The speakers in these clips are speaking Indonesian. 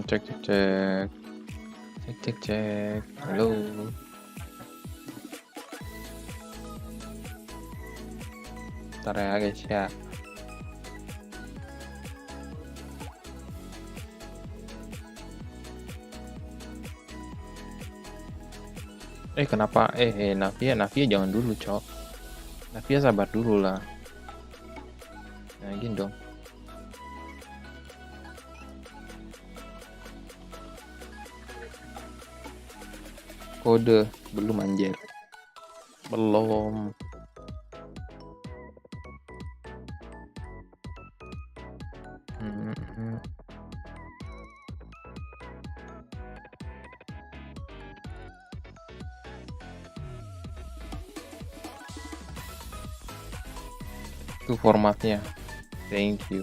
Cek cek cek cek cek cek. Halo. Ntar ya guys ya. Kenapa? Navia jangan dulu, cok. Navia sabar dulu lah. Nah, gini dong. Kode belum anjir. Belum. Itu formatnya. Thank you.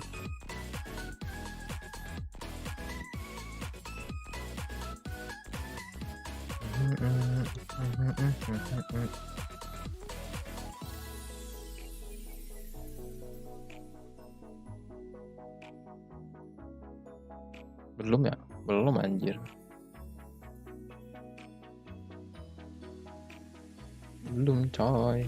Belum ya? Belum anjir. Belum coy.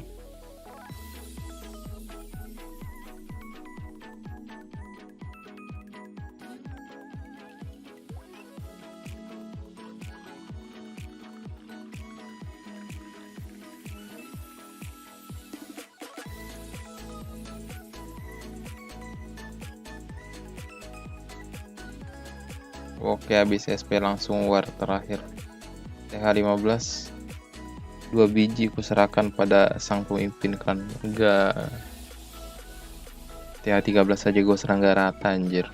Oke, habis SP langsung war terakhir. TH15 2 biji kuserahkan pada sang pemimpin klan. Enggak. TH13 aja gue serang gak rata anjir.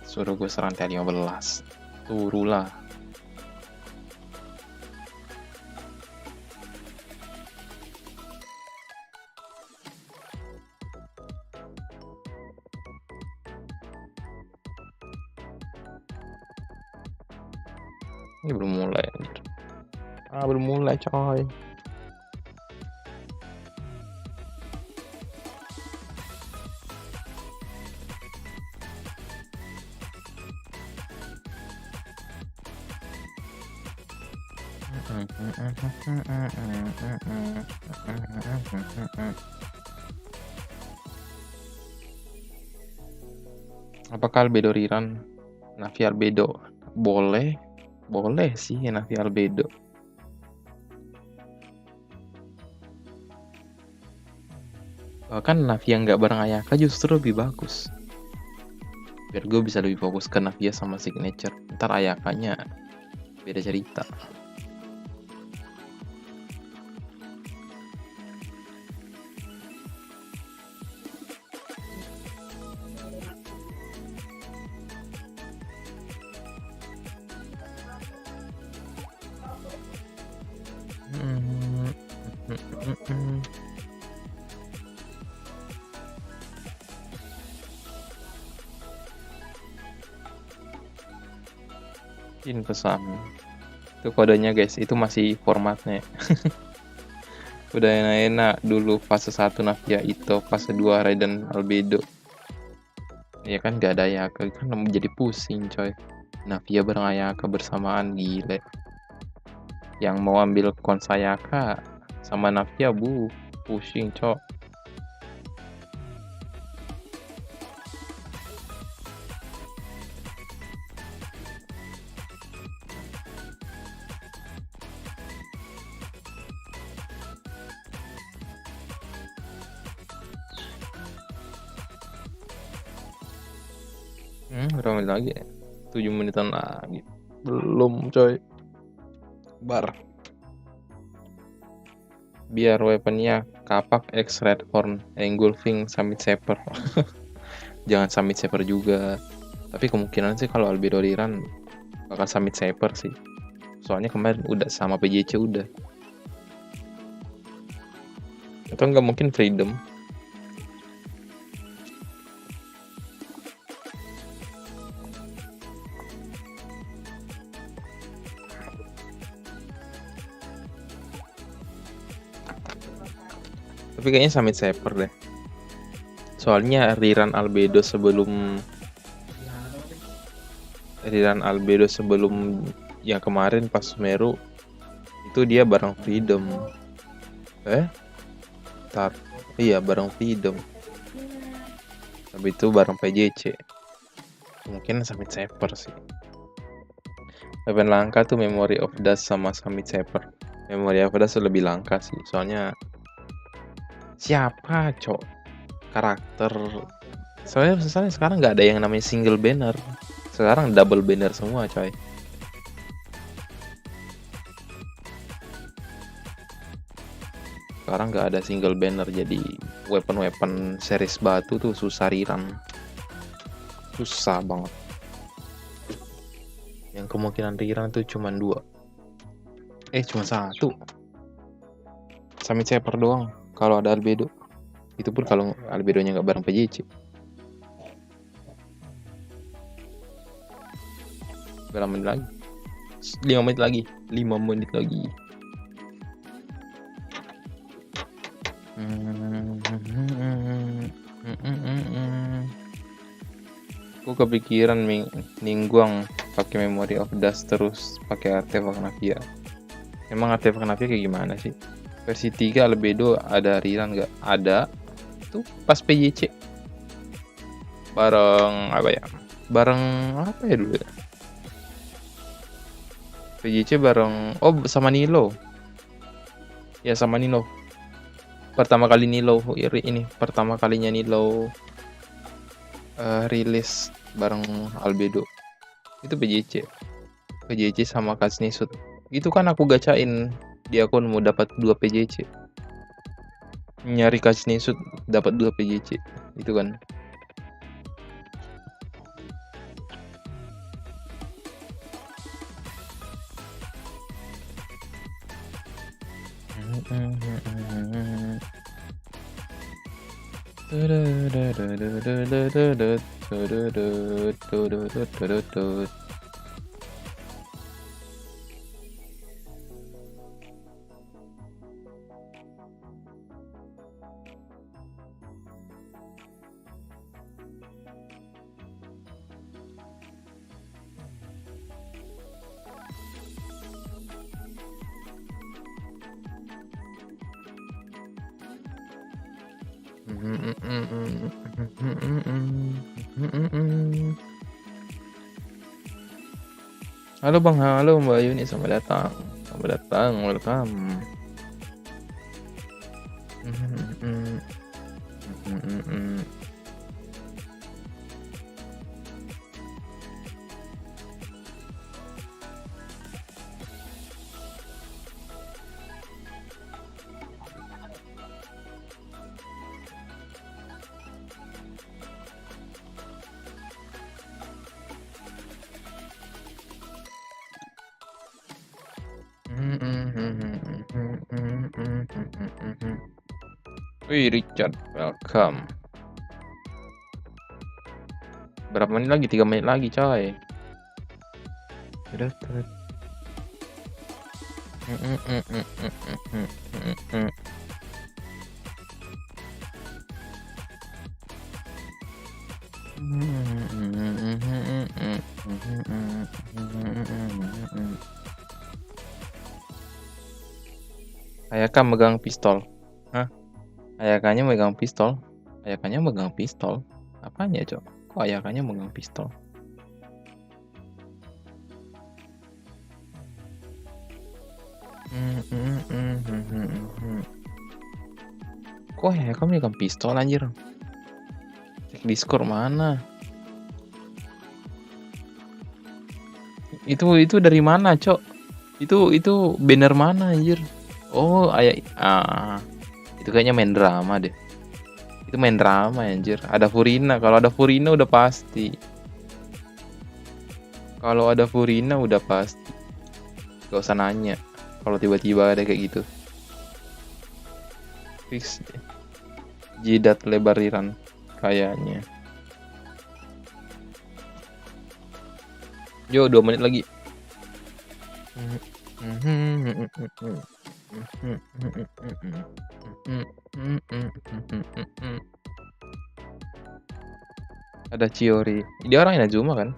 Suruh gue serang TH15. Turulah. Ini belum mulai anjir. Belum mulai coy. Apakah albedo RERUN? Navi albedo boleh sih Navi albedo. Bahkan Navi yang nggak bareng Ayaka justru lebih bagus. Biar gue bisa lebih fokus ke Navi sama signature. Ntar Ayakanya beda cerita. Pesan itu kodenya guys, itu masih formatnya. Udah enak-enak dulu fase 1 Navia itu, fase 2 RERUN albedo. Ya kan gak ada Ayaka, kan jadi pusing coy. Navia bareng Ayaka bersamaan, gile. Yang mau ambil kons Ayaka sama Navia pusing coy. Berapa menit lagi ya? 7 menitan lagi. Belum coy. Bar. Biar weaponnya kapak X red horn engulfing summit saber. Jangan summit saber juga. Tapi kemungkinan sih kalau albedo RERUN bakal summit saber sih. Soalnya kemarin udah sama PJC udah. Atau nggak mungkin freedom. Tapi kayaknya summit saber deh. Soalnya RERUN albedo sebelum yang kemarin pas Meru itu dia bareng freedom. Bentar. Iya, bareng Freedom. Tapi itu bareng PJC. Mungkin Summit Saver sih. Weapon langka tuh Memory of Dust sama Summit Saver. Memory of Dust lebih langka sih. Soalnya siapa cok karakter. Soalnya sekarang nggak ada yang namanya single banner. Sekarang double banner semua coy. Sekarang nggak ada single banner, jadi weapon series batu tuh susah rerun. Susah banget. Yang kemungkinan rerun tuh cuma 2. Cuma 1. Summit Saver doang kalau ada albedo. Itu pun kalau albedonya nggak bareng PJC. Berapa menit lagi? 5 menit lagi. 5 menit lagi. Aku kepikiran ningguang pakai Memory of Dust terus pakai artefak Navia. Emang artefak Navia kayak gimana sih? Versi 3 albedo ada rerun nggak? Ada. Tuh pas PJC. Bareng apa ya? Bareng apa ya dulu ya? PJC bareng sama Nilo. Ya sama Nilo. Pertama kali Nilo pertama kalinya Nilo rilis bareng albedo. Itu PJC sama Katsnisut. Itu kan aku gacain di akun mau dapat 2 PJC. Nyari Katsnisut dapat 2 PJC. Itu kan. Halo Bang, halo Mbak Yuni, selamat datang. Selamat datang, welcome. Wih, Richard, welcome. Berapa menit lagi? 3 menit lagi, coy. Ayaka megang pistol. Hah? Ayakannya megang pistol? Ayakannya megang pistol? Apanya, Cok? Kok ayakannya megang pistol? Kok Ayaka megang pistol, anjir? Cek Discord mana? Itu dari mana, Cok? Itu banner mana, anjir? Oh, itu kayaknya main drama deh. Itu main drama anjir. Ada Furina. Kalau ada Furina udah pasti. Kalau ada Furina udah pasti. Gak usah nanya. Kalau tiba-tiba ada kayak gitu. Fix deh. Jidat lebar riran kayaknya. Yo, 2 menit lagi. Ada Chiori. Dia orang Inazuma kan?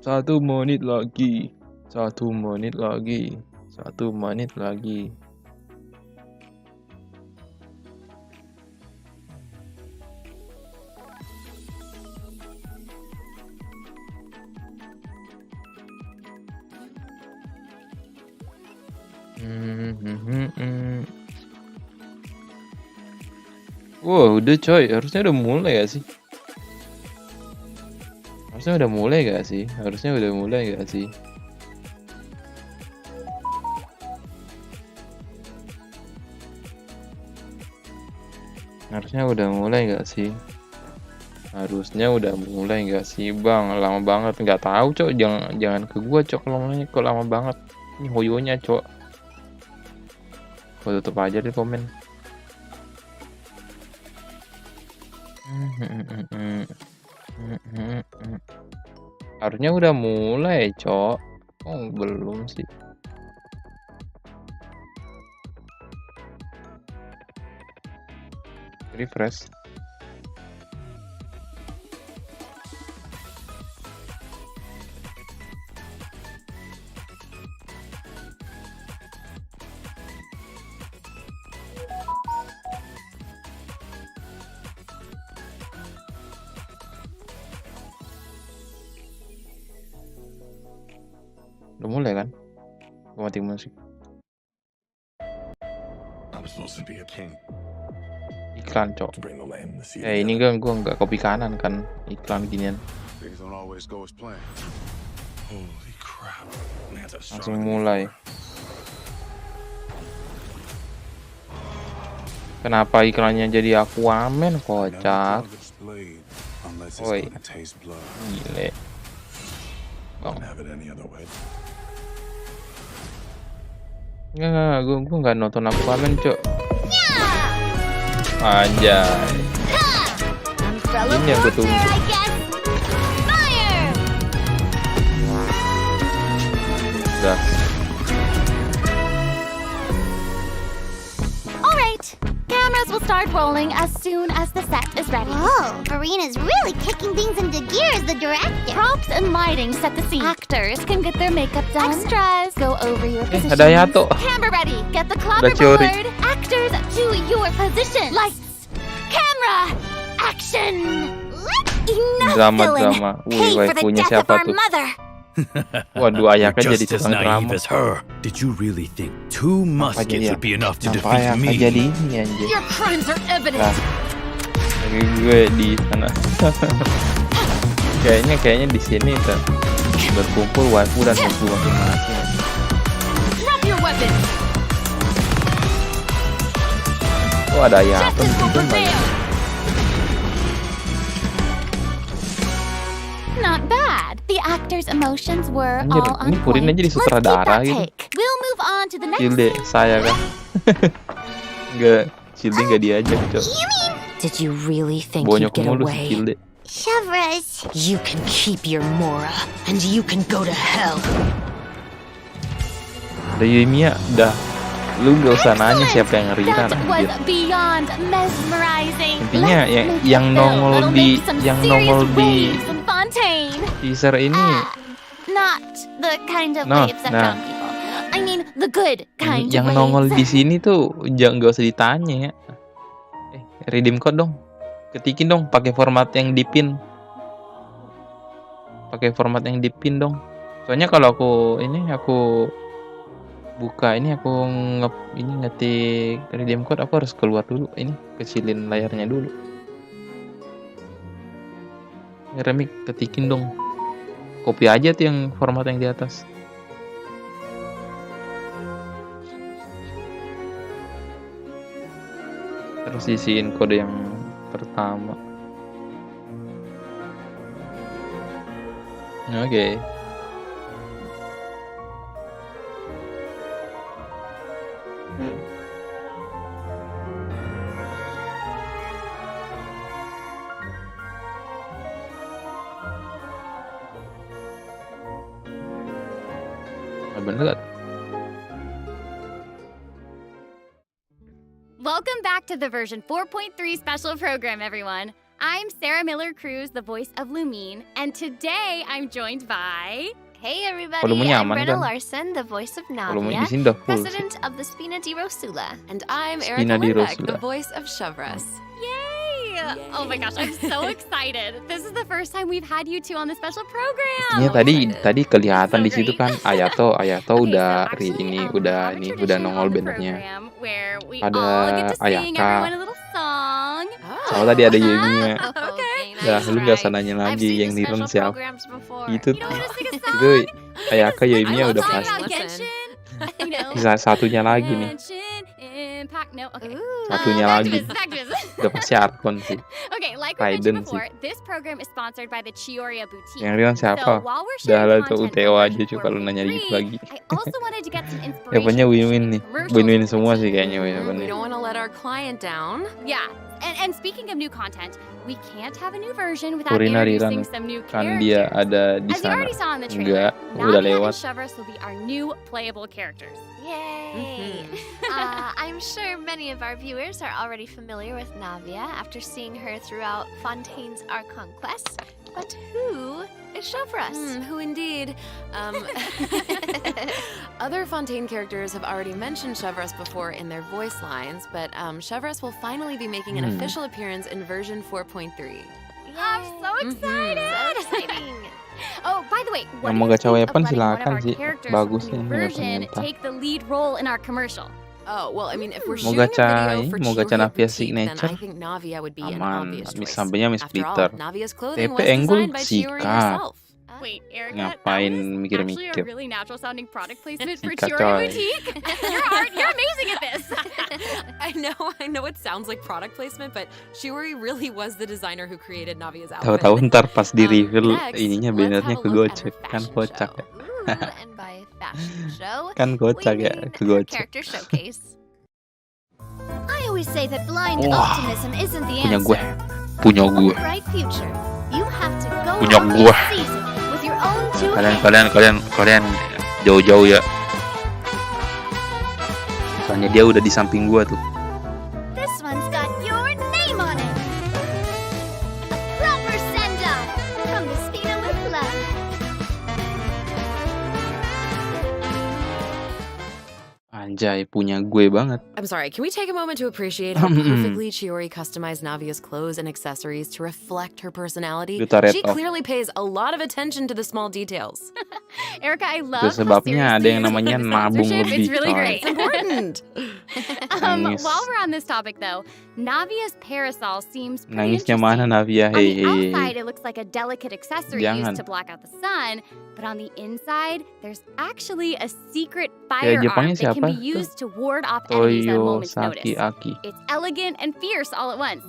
Satu menit lagi. 1 menit lagi. 1 menit lagi. Wow, udah coy, harusnya udah mulai gak sih? Harusnya udah mulai gak sih? Harusnya udah mulai gak sih? Harusnya udah mulai gak sih? Harusnya udah mulai gak sih, Bang? Lama banget, nggak tahu, Cok. Jangan ke gua, Cok, kalau nanya kok lama banget. Ini hoyonya, Cok. Gua tutup aja deh komen. Harusnya udah mulai, Cok. Oh, belum sih. Refresh. Udah mulai kan? Gua mati musik. Iklan, Cok. Ini kan gua nggak kopi kanan kan iklan ginian. Langsung mulai. Kenapa iklannya jadi Aquaman, kocak? Woi, gile. Bang. Enggak, gue nggak nonton Aquaman, Cok. Anjay. Ini yang gue tunggu. Udah. Cameras will start rolling as soon as the set is ready. Whoa, Marina's really kicking things into gear as the director. Props and lighting set the scene. Actors can get their makeup done. Extras go over your positions. Ada Yato. Camera ready. Get the clapperboard. Actors to your position. Lights, camera, action. Enough, Drama. Pay for the Punya death of siapa our tuh? mother. Waduh, ayahnya jadi Just as tukang naive drama. as her. Did you really think 2 muskets would be enough to Sampai defeat ayahnya me? jadi ini anjir. Your crimes are evident. Nah, jadi gue di sana. kayaknya di sini kan berkumpul waifu dan waifu masing-masing. Drop your weapon. Oh, ada Yato di Justice will situ, Mbak. prevail. Not bad. The actors' emotions were Anjir, all on ini Purin point. aja di Let's keep sutradara that gitu. take. We'll move on to the next Cilde scene. saya kan. Enggak, Cilde enggak diajak, Cok. Did you really think Bonyok you'd get mulu si away? Cilde. Chevras. You can keep your Mora, and you can go to hell. Ada Yemia, dah. Lu gak usah nanya siapa yang ngeriran, That was anjir. beyond mesmerizing. Intinya Let's make yang a film nongol that'll di make some yang serious nongol di waves in Fontaine. teaser ini Not the kind of Nah, waves that nah. drown people. I mean the good kind yang of nongol waves. di sini tuh jangan gak usah ditanya ya. Redeem code dong. Ketikin dong pakai format yang dipin. Pakai format yang dipin dong. Soalnya kalau aku buka ini aku ngetik redeem code, aku harus keluar dulu. Ini kecilin layarnya dulu. Remik ketikin dong. Copy aja tuh yang format yang di atas. Terus isiin kode yang pertama. Oke. bener gak? Welcome back to the version 4.3 special program, everyone. I'm Sarah Miller-Cruz, the voice of Lumine, and today I'm joined by... Hey everybody, Volumenya I'm aman Brenna kan? Larson, the voice of Volumenya Navia, di sini udah full sih. president of the Spina di Rosula. And I'm Spina Erica di Lindbeck, Rosula. the voice of Shovras. Yay! Oh my gosh, I'm so excited. This is the first time we've had you two on the special program. Iya tadi kelihatan So di situ great. kan Ayato Okay, udah so actually, ini we udah have a ini udah tradition nongol on the bannernya. program where we Ada all get to sing Ayaka. everyone a little song. Soalnya tadi ada Yeminya. Okay. Ya lu nggak usah nanya lagi yang nirun siapa. Itu You don't want to sing a song? itu Ayaka Yeminya I udah love Song pasti. about Genshin? You know? Bisa satunya lagi nih. Genshin Impact. No, okay. Satunya Back to lagi. business, back to business. Udah pasti Arkon sih. Okay, like we Raiden mentioned before, this program is sponsored by the Chioria Boutique. Yang Rion So siapa? while we're Udah sharing lah itu content UTO from aja version coba kalau nanya gitu 4.3, lagi. I also wanted to get some inspiration. Jawabannya from win-win nih. commercials Win-win from semua the sih TV. kayaknya We jawabannya. don't want to let our client down. Yeah, and speaking of new content, we can't have a new version without Purina introducing Riran some new kan dia characters. ada di As you sana. already saw in the trailer, Enggak, udah Navia lewat. and Shovras will be our new playable characters. Yay! I'm sure many of our viewers are already familiar with Navia after seeing her throughout Fontaine's Archon quest. But who is Shovras? Who indeed? Other Fontaine characters have already mentioned Shovras before in their voice lines, but Shovras will finally be making an official appearance in version 4.3. I'm so excited! So exciting! Oh, by the way, what Yang do mau you gacha think of weapon letting one of silakan our sih. characters Bagus from the nih new nggak version komentar. take the lead role in our commercial? Oh, well, I mean, if we're Mau shooting a gacha video ini, for mau gacha Chioria Navia Boutique, then signature. I think Navia would be an Aman, obvious choice. sampainya Miss After all, Splitter. Navia's clothing TP was Enggul designed by Chioria Sika. herself. Wait, Erica, Ngapain that was actually mikir-mikir? a really natural sounding product placement for Sika, Chioria coy. Boutique. You're amazing at this. I know it sounds like product placement, but Shiori really was the designer who created Navia's outfit. Tahu-tahu ntar pas di reveal Next, ininya let's bannernya have a look at kegocek her kan fashion kocak show. ya. Ooh, and by fashion show, Kan we kocak ya mean her kegocek. character showcase. I always say that blind Wah, optimism isn't the punya gue, answer. punya For gue. a bright future, you have to go Punya out gue. and seize it with your own two hands. Kalian jauh-jauh ya. Soalnya dia udah di samping gua tuh. This one's got your name on it. A proper send-off from the Spina with love. Anjay, punya gue banget. I'm sorry, can we take a moment to appreciate how perfectly Chiori customized Navia's clothes and accessories to reflect her personality? Duta red She off. clearly pays a lot of attention to the small details. Erica, I love Itu sebabnya how ada yang seriously namanya you take the nabung sponsorship. lebih. It's really coy. great. It's important. Nangis. While we're on this topic, though, Navia's parasol seems pretty Nangisnya interesting. mana Navia? On the Hei. outside, it looks like a delicate accessory Jangan. used to block out the sun, but on the inside, there's actually a secret Kayak firearm Jepangnya that can siapa be tuh? used to ward off enemies at a moment's Toyosaki notice. Aki. It's elegant and fierce all at once,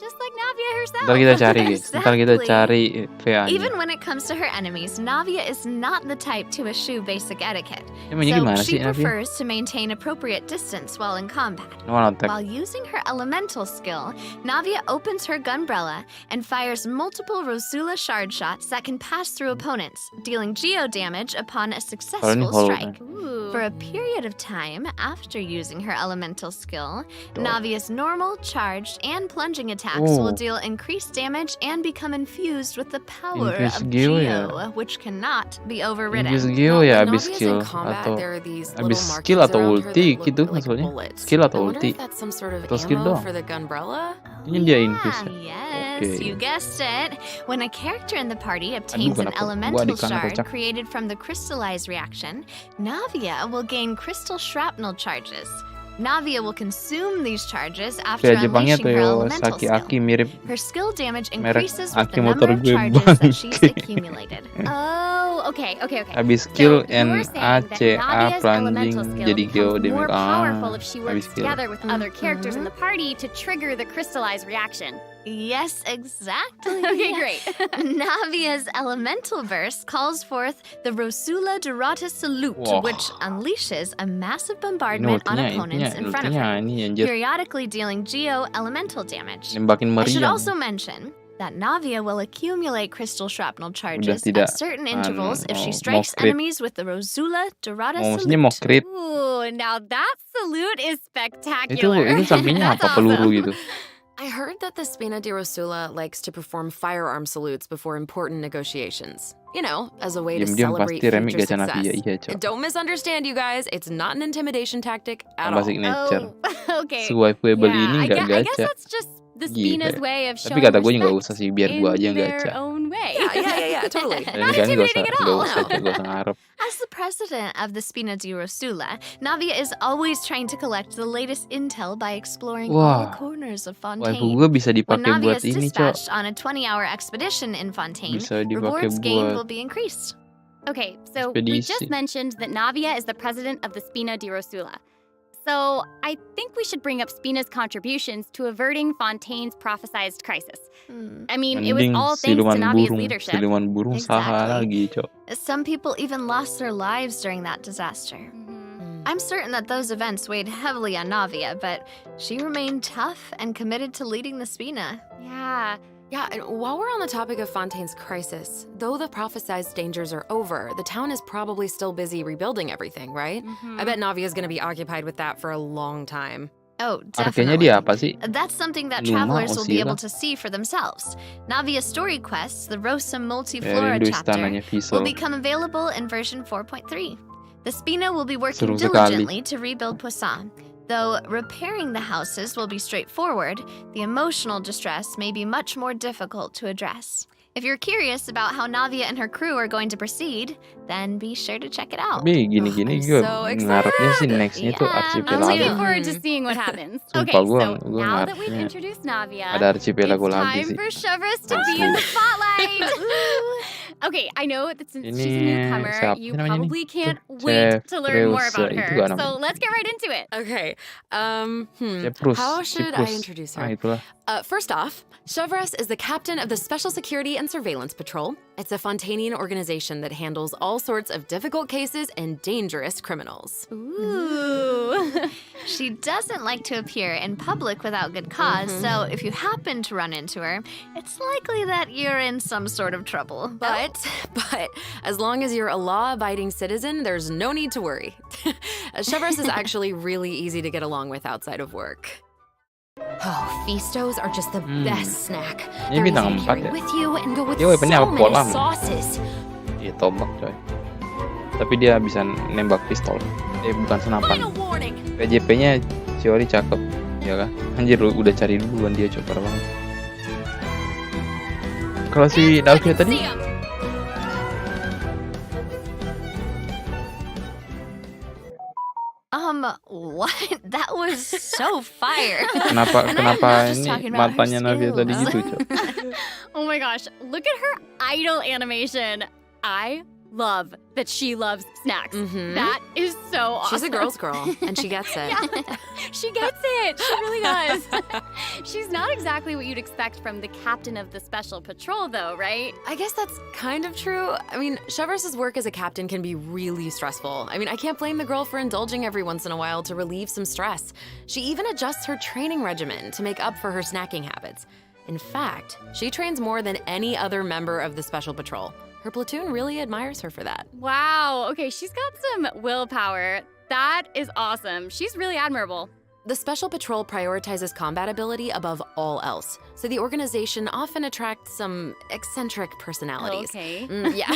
just like Navia herself. Ntar kita cari guys. Ntar kita Exactly. cari VA-nya. Even when it comes to her enemies, Navia is not the type to eschew basic etiquette. Emangnya So gimana she sih Navia? prefers to maintain appropriate distance while in combat. One attack. While using her elemental skill, Navia opens her gunbrella and fires multiple Rosula shard shots that can pass through opponents, dealing geo damage upon a Kalau ini successful hollow strike. Ooh. For a period of time after using her elemental skill, Navia's normal, charged, and plunging attacks will Oh. deal increased damage and become infused with the power Infused of geo Geo, ya? which cannot be overridden. Infused geo ya when abis Navia's skill in combat, atau there are these abis little skill markings atau around her ulti that look gitu like maksudnya? bullets. Skill atau I wonder ulti? if that's some sort of Atau skill ammo doang? for the gunbrella? Ini dia infuse. Yes, Oke. you guessed it. When a character in the party obtains an kenapa gua elemental dikanan shard kocak? created from the crystallized reaction, Navia will gain crystal shrapnel charges. Navia will consume these charges after Kayak Jepangnya unleashing her elemental Toyosaki skill. Aki mirip Her skill damage merek increases with aki the motor number of gue charges that she's bangke. accumulated. Oh, okay. Habis So skill you were saying that NACA Navia's plunging elemental skill jadi geo becomes more damage. powerful if she habis works skill. together with other characters in the party to trigger the crystallized reaction. Yes, exactly. Okay, great. Navia's elemental burst calls forth the Rosula Dorata Salute, Wah. which unleashes a massive Ini bombardment on ultinya, opponents in front of ultinya her, ini anjir periodically dealing geo elemental damage. nembakin I should meriam. also mention that Navia will accumulate crystal shrapnel charges tidak, at certain intervals if she mau strikes crit. enemies with the Rosula Dorada Maksudnya mau salute. crit. Ooh, now that salute is Itu spectacular. sampingnya That's apa peluru awesome. gitu. I heard that the Spina di Rosula likes to perform firearm salutes before important negotiations. You know, as a way to Diam-diam celebrate pasti Remi future gacha Navia, success. iya cok. Don't misunderstand, you guys. It's not an intimidation tactic at Tambah all. signature. Oh, okay. Swipeable Yeah, ini I nggak guess gacha. that's just the Gila Spina's ya. way of Tapi showing kata gue nggak usah respect sih, biar gue aja in yang their gacha. own way. Yeah, totally. Dan Not kan nggak intimidating usah, at all. nggak usah ngarep. As the president of the Spina di Rosula, Navia is always trying to collect the latest intel by exploring all Wah. corners of Waifu Fontaine. gue bisa When dipakai Navia buat is ini cok. dispatched on a 20-hour expedition in Fontaine, Bisa dipakai rewards gained will buat be increased. Okay, so we just ekspedisi. mentioned that Navia is the president of the Spina di Rosula. So I think we should bring up Spina's contributions to averting Fontaine's prophesized crisis. I mean, it was Mending all thanks to Navia's leadership. siluman burung saha lagi Exactly. cok. Some people even lost their lives during that disaster. I'm certain that those events weighed heavily on Navia, but she remained tough and committed to leading the Spina. Yeah. Yeah, and while we're on the topic of Fontaine's crisis, though the prophesized dangers are over, the town is probably still busy rebuilding everything, right? I bet Navia's gonna be occupied with that for a long time. Oh, Arkenya definitely. dia apa sih? That's something that Luma travelers will be Osira? able to see for themselves. Navia's story quests, the Rosa Multiflora Rindu chapter, istananya will Visel. become available in version 4.3. The Spina will be working Seru sekali. diligently to rebuild Poisson. Though repairing the houses will be straightforward, the emotional distress may be much more difficult to address. If you're curious about how Navia and her crew are going to proceed, then be sure to check it out. Tapi gini-gini I'm gue so ngarepnya sih excited. nextnya tuh Yeah, I'm archipelago. looking forward to seeing what happens. Sumpah, Okay, gua so now that we've ngarepnya introduced Navia, Ada archipelago it's lagi time sih. for Chevrolet to be in the spotlight. Okay, I know that since she's a Ini newcomer, siapa you namanya nih? probably can't Chef wait to learn more about Reusa, itu her. gak namanya? So let's get right into it. Okay, Ceprus, how should I Ciprus. introduce Ah her? itulah. First off, Chevrolet is the captain of the Special Security and Surveillance Patrol. It's a Fontainian organization that handles all sorts of difficult cases and dangerous criminals. Ooh. She doesn't like to appear in public without good because so if you happen to run into her, it's likely that you're in some sort of trouble. But as long as you're a law-abiding citizen, there's no need to worry. Chevrolet is actually really easy to get along with outside of work. Oh, Feastos are just the best snack. Ini They're bintang easy to 4 carry ya? with you and go with Dia weaponnya so apa? many Polam ya? sauces. Iya tombak coy. Tapi dia bisa nembak pistol. Bukan senapan. Final warning. PJP-nya Chiori cakep, ya kan? Anjir lu udah cari duluan dia coba banget. Kalau si Navia tadi What? That was so fire. kenapa And I'm not just ini talking about her matanya Navia tadi skills. gitu, Cok? Oh my gosh, look at her idol animation. I love that she loves snacks. That is so awesome. She's a girl's girl, and she gets it. Yeah, she gets it. She really does. She's not exactly what you'd expect from the captain of the special patrol, though, right? I guess that's kind of true. I mean, Chevrolet's work as a captain can be really stressful. I mean, I can't blame the girl for indulging every once in a while to relieve some stress. She even adjusts her training regimen to make up for her snacking habits. In fact, she trains more than any other member of the special patrol. Her platoon really admires her for that. Wow. Okay, she's got some willpower. That is awesome. She's really admirable. The Special Patrol prioritizes combat ability above all else, so the organization often attracts some eccentric personalities. Okay. Yeah.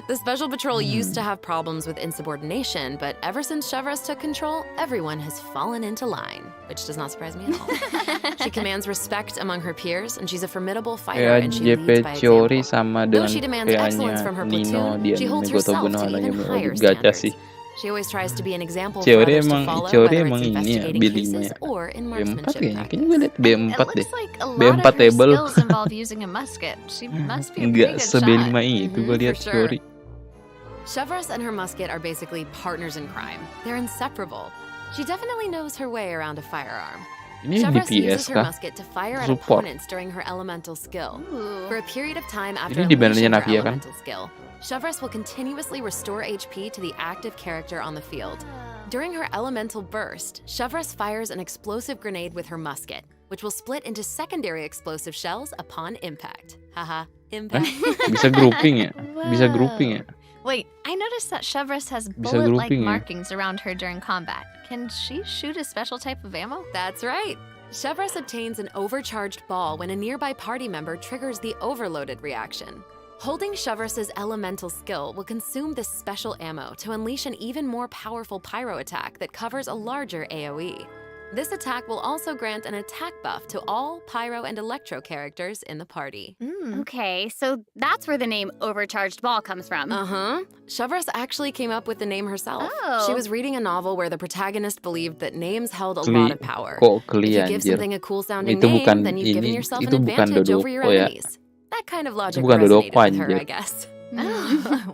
The Special Patrol used to have problems with insubordination, but ever since Chevrolet took control, everyone has fallen into line, which does not surprise me at all. She commands respect among her peers, and she's a formidable fighter, Kayak and she leads by JP Chiori example. sama Though dengan she demands excellence from her PA-nya Nino platoon, di she holds anime Goto herself Buno to anime even higher gacha standards. sih. She always tries to be an example for Chiori others to emang follow, Chiori whether emang it's ini ya investigating B5 cases ya. or in B4 marksmanship kayaknya. practice. Kayaknya gue liat It B4 deh. looks like a lot B4 of her table. skills involve using a musket. She must be a pretty Enggak good se-B5 shot. itu gue liat for sure. Chiori. Chevrolet and her musket are basically partners in crime. They're inseparable. She definitely knows her way around a firearm. Ini Chevrolet DPS uses her kah? musket to fire at Support. opponents during her elemental skill. Ooh. For a period of time after Ini di bannernya unleashing her Navia kan? elemental skill, Chevrolet will continuously restore HP to the active character on the field. During her elemental burst, Chevreuse fires an explosive grenade with her musket, which will split into secondary explosive shells upon impact. Haha, impact. Bisa grouping ya? Bisa grouping ya? Wait, I noticed that Chevreuse has Bisa bullet-like grouping ya? markings around her during combat. Can she shoot a special type of ammo? That's right. Chevreuse obtains an overcharged ball when a nearby party member triggers the overloaded reaction. Holding Chevreuse's elemental skill will consume this special ammo to unleash an even more powerful pyro attack that covers a larger AoE. This attack will also grant an attack buff to all pyro and electro characters in the party. Okay, so that's where the name Overcharged Ball comes from. Uh-huh. Chevreuse actually came up with the name herself. Oh. She was reading a novel where the protagonist believed that names held a lot of power. Kok If you kalian give anjir? something a cool-sounding Itu name, bukan then you've given ini, yourself an itu bukan advantage over your Dodoko ya. enemies. That kind of logic bukan resonated Dodoko, with her, anjir. I guess.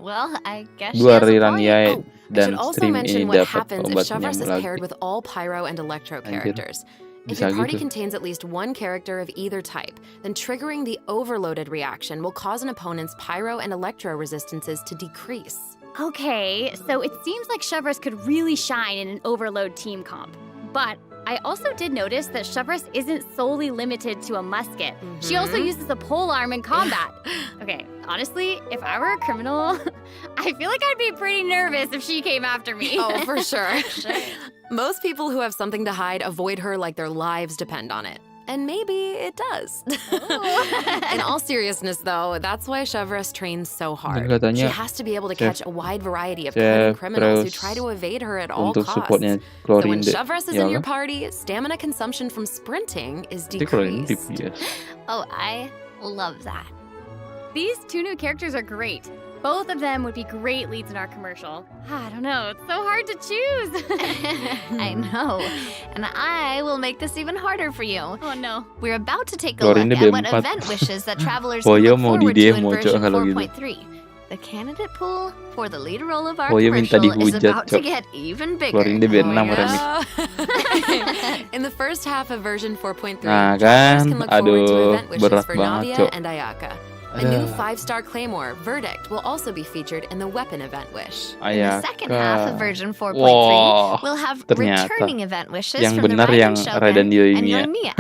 Well, I guess she Dua has a rerun point. Yae I should dan also stream ini mention what dapat happens if obat Chevreuse is nyamuk paired lagi. with all pyro and electro Anjir. characters. If Bisa your party gitu. contains at least one character of either type, then triggering the overloaded reaction will cause an opponent's pyro and electro resistances to decrease. Okay, so it seems like Chevreuse could really shine in an overload team comp. But I also did notice that Chevreuse isn't solely limited to a musket. She also uses a polearm in combat. Okay, honestly, if I were a criminal, I feel like I'd be pretty nervous if she came after me. Oh, for sure. Most people who have something to hide avoid her like their lives depend on it. And maybe it does. In all seriousness, though, that's why Chevreuse trains so hard. Dan katanya She has to be able to catch a wide variety of Chef cunning criminals who Rose try to evade her at all untuk costs. supportnya So when Chlorinde. Chevreuse is Ya in your kan? party, stamina consumption from sprinting is Itu Chlorinde, decreased. yes. Oh, I love that. These two new characters are great. Both of them would be great leads in our commercial. I don't know, it's so hard to choose. I know. And I will make this even harder for you. Oh no. We're about to take a look Chlorinde at what B4. event wishes that travelers can Poyo look mau forward to in di-demo, version Cok, kalau gitu. 4.3. The candidate pool for the lead role of our Poyo minta commercial is dihujat, about to Cok. get even bigger. Chlorinde B6 remix. In the first half of version 4.3, Nah, travelers kan? can look forward to Aduh, event wishes berat for banget, Navia Cok. and Ayaka. A new Aduh. 5-star claymore, Verdict, will also be featured in the weapon event wish. In the second half of Ayaka. version 4.3, Wah, we'll have ternyata returning event wishes yang from the benar Raiden yang Shogun Raiden and Yoimiya. Yoimiya.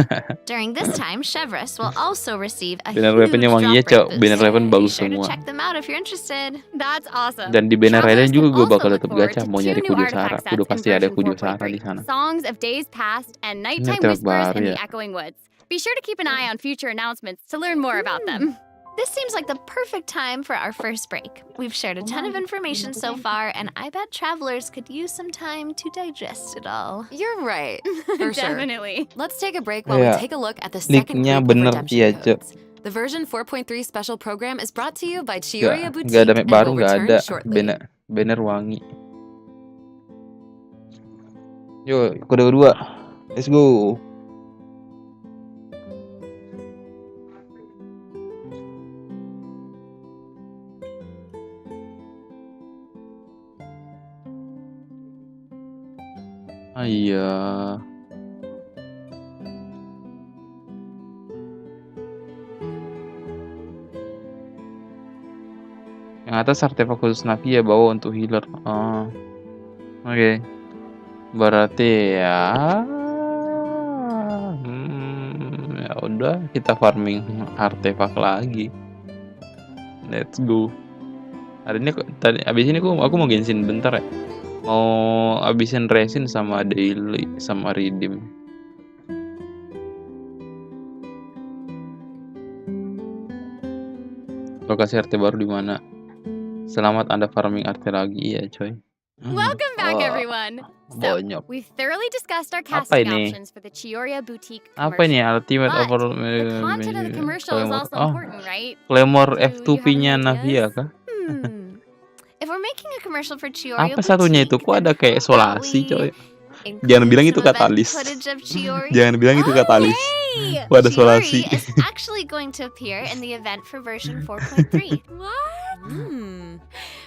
During this time, Chevreuse will also receive a Banner huge weaponnya drop wanginya, rate Cok. boost. Banner weapon Be bagus sure to semua. check them out if you're interested. That's awesome. Dan di banner Travelers Raiden juga can gue also bakal look tetap forward gacha to mau two nyari new Kujo artifact Sara. sets Udah in pasti ada version Kujo Sara di 4.3. sana. Songs of Days Past and Nighttime artefak Whispers baru in ya. the Echoing Woods. Be sure to keep an eye on future announcements to learn more about them. This seems like the perfect time for our first break. We've shared a ton of information so far, and I bet travelers could use some time to digest it all. You're right, for sure. Definitely. Let's take a break while Iya. we take a look at the second Nicknya group of bener, redemption iya, Cok. codes. The version 4.3 special program is brought to you by Gak, Chiyoria Boutique gak ada map and baru, will gak return ada shortly. banner wangi. Yuk, kode kedua. Let's go. Ah, iya. Yang atas artefak khusus Navi ya bawa untuk healer. Oh. Oke. Berarti ya ya udah kita farming artefak lagi. Let's go. Hari ini tadi abis ini aku mau Genshin bentar ya. Mau abisin resin sama daily sama redeem. Lokasi RT baru di mana? Selamat Anda farming RT lagi ya, coy. Welcome back, Wah, everyone. So, banyak. we've thoroughly discussed our Apa casting ini? options for the Chiyoria Boutique Apa ini commercial. ultimate But overall the content of the commercial is also important, right? Claymore Do you have F2P-nya any Navia ideas? kah? If we're making a commercial for Chiyoria Apa satunya itu? Kok ada kayak solasi, coy? Jangan bilang itu katalis. Jangan bilang itu katalis. Hey! Kok ada solasi? Chiori is actually going to appear in the event for version 4.3. What?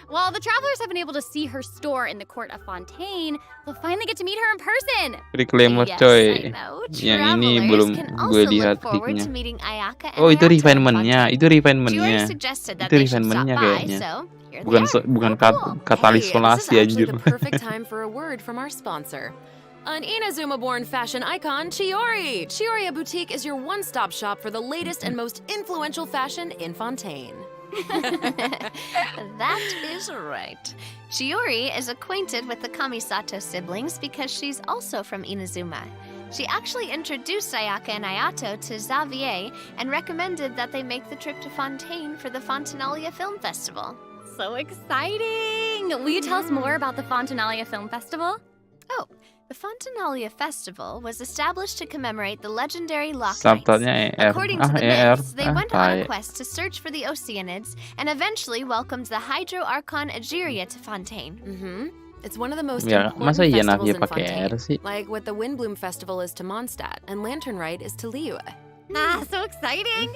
While the travelers have been able to see her store in the court of Fontaine, they'll finally get to meet her in person. Reclaimer Yes, coy. I know. Yang ini Travelers belum can gue also lihat look forward triknya. to meeting Ayaka and Oh itu Ayato in refinementnya, Fontaine. itu Jury refinementnya. suggested that Itu they should stop refinementnya by, kayaknya. so here Bukan they are. bukan Cool. katalis Hey, solasi this is actually anjir. the perfect time for a word from our sponsor. An Inazuma-born fashion icon, Chiori! Chiori Boutique is your one-stop shop for the latest and most influential fashion in Fontaine. That is right. Shiori is acquainted with the Kamisato siblings because she's also from Inazuma. She actually introduced Ayaka and Ayato to Xavier and recommended that they make the trip to Fontaine for the Fontanalia Film Festival. So exciting! Will you tell us more about the Fontanalia Film Festival? Oh, the Fontanalia Festival was established to commemorate the legendary Loch Knights. Subtitlenya ER. According to the ER. myths, they went on a Tai. quest to search for the Oceanids and eventually welcomed the Hydro Archon Egeria to Fontaine. It's one of the most Ya, important masa iya festivals Navia in pakai Fontaine. R sih? Like what the Windbloom Festival is to Mondstadt and Lantern Rite is to Liyue. So exciting!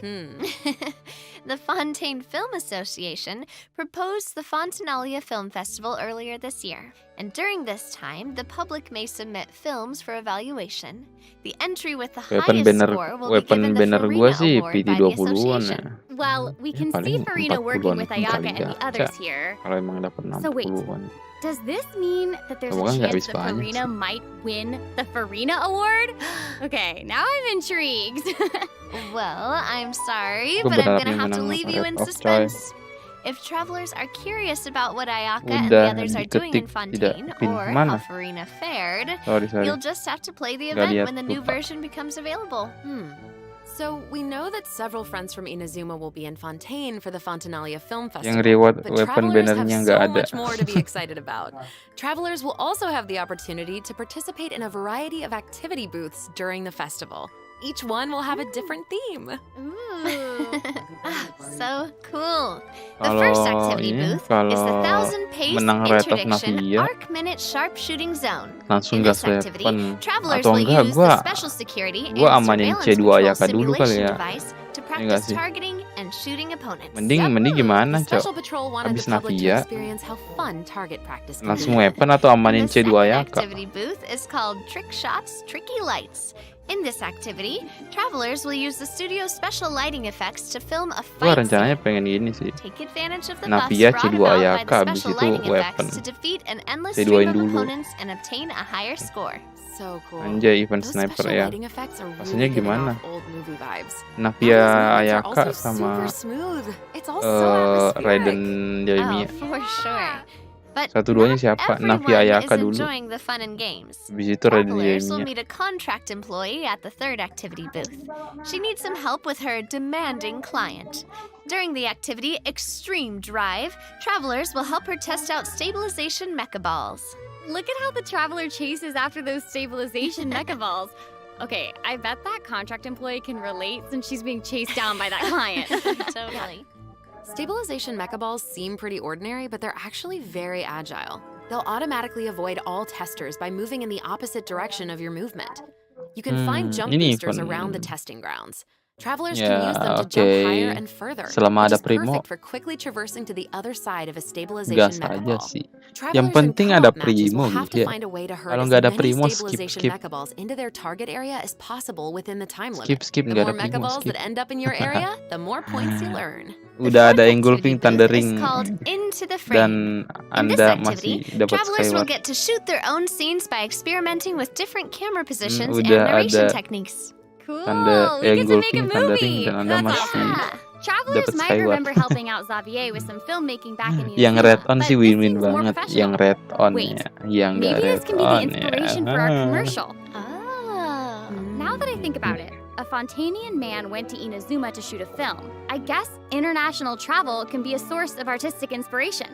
The Fontaine Film Association proposed the Fontanalia Film Festival earlier this year, and during this time, the public may submit films for evaluation. The entry with the Weapon highest banner, score will be given weapon the banner Farina gua sih Award PT by the 20-an ya. association. Well, we can see paling Farina working 40-an with Ayaka kali and the gacha. others here. Kalau emang dapat So wait, 60-an. does this mean that there's Semoga a nggak chance habis that banyak Farina sih. might win the Farina Award? Okay, now I'm intrigued. Well, I'm sorry, Gue but I'm berharap gonna yang have to menang leave you in Red of suspense. If travelers are curious about what Ayaka and the Udah others are doing in diketik, Fontaine tidak pin. or Mana? how Farina fared, Sorry. you'll just have to play the Nggak event lihat, when the new lupa. version becomes available. So we know that several friends from Inazuma will be in Fontaine for the Fontanalia Film Festival. Yang reward But weapon travelers have bannernya so nggak ada. much more to be excited about. Travelers will also have the opportunity to participate in a variety of activity booths during the festival. Each one will have a different theme. So cool. The first activity booth is the 1,000 pace menang Red of interdiction Navia, arc minute sharpshooting zone. langsung In gas this activity, weapon. travelers Atau will enggak, use gua the special security and amanin surveillance C2 control Ayaka dulu kali simulation ya. device to Iya nggak practice sih? targeting and shooting opponents. Mending gimana, The Cok? Special Patrol wanted Habis the public to Navia, experience how fun target practice can langsung be. weapon atau amanin And the C2 second Ayaka? activity booth is called Trick Shots, Tricky Lights. In this activity, travelers will use the studio's special lighting effects to film a Gua fight rencananya scene. pengen gini sih. Take advantage of the Navia buffs brought C2 about by Ayaka, the abis special itu lighting weapon. effects to defeat an endless C2 stream in of dulu. opponents and obtain a higher score. So cool. Anjay, event Those sniper special ya. lighting effects are Rasanya really giving gimana? off old movie vibes. Navia Those movements are Ayaka also sama super smooth. It's all so atmospheric. Raiden Jaimia. Oh, for sure. But Satu-duanya not siapa? everyone Navia Ayaka is dulu. enjoying the fun and games. Habis itu Raiden Travelers will Jaimia. meet a contract employee at the third activity booth. She needs some help with her demanding client. During the activity Extreme Drive, travelers will help her test out stabilization mecha balls. Look at how the traveler chases after those stabilization mecha balls. Okay, I bet that contract employee can relate since she's being chased down by that client. Totally. Stabilization mecha balls seem pretty ordinary, but they're actually very agile. They'll automatically avoid all testers by moving in the opposite direction of your movement. You can find jump ini boosters event. around the testing grounds. Travelers Ya, can use them to jump oke. higher and further, Selama which ada is Primo, perfect for quickly traversing to the other side of a stabilization gas mecha aja ball. sih. Travelers Yang in penting co-op ada matches Primo will have gitu to ya. find a way to hurt Kalau as nggak ada many Primo, stabilization skip. mecha balls into their target area as possible within the time limit. Skip, The nggak more ada mecha Primo, balls skip. that end up in your area, the more points you earn. The Udah ada fourth engulfing activity booth thundering is called Into the Frame. dan In this Anda activity, masih dapat travelers will Skyward. get to shoot their own scenes by experimenting with different camera positions and udah narration ada techniques. Cool, Tanda we get to make a engulfing thundering movie. dan Anda That's masih awesome. Travelers dapat might Skyward. remember helping out Xavier with some filmmaking back in Yang Inazuma, red on but sih this win-win seems more banget. professional. Yang red on Wait, ya. Yang nggak Maybe red this can be the on inspiration ya. for our commercial. Oh. Now that I think about it, a Fontanian man went to Inazuma to shoot a film. I guess international travel can be a source of artistic inspiration.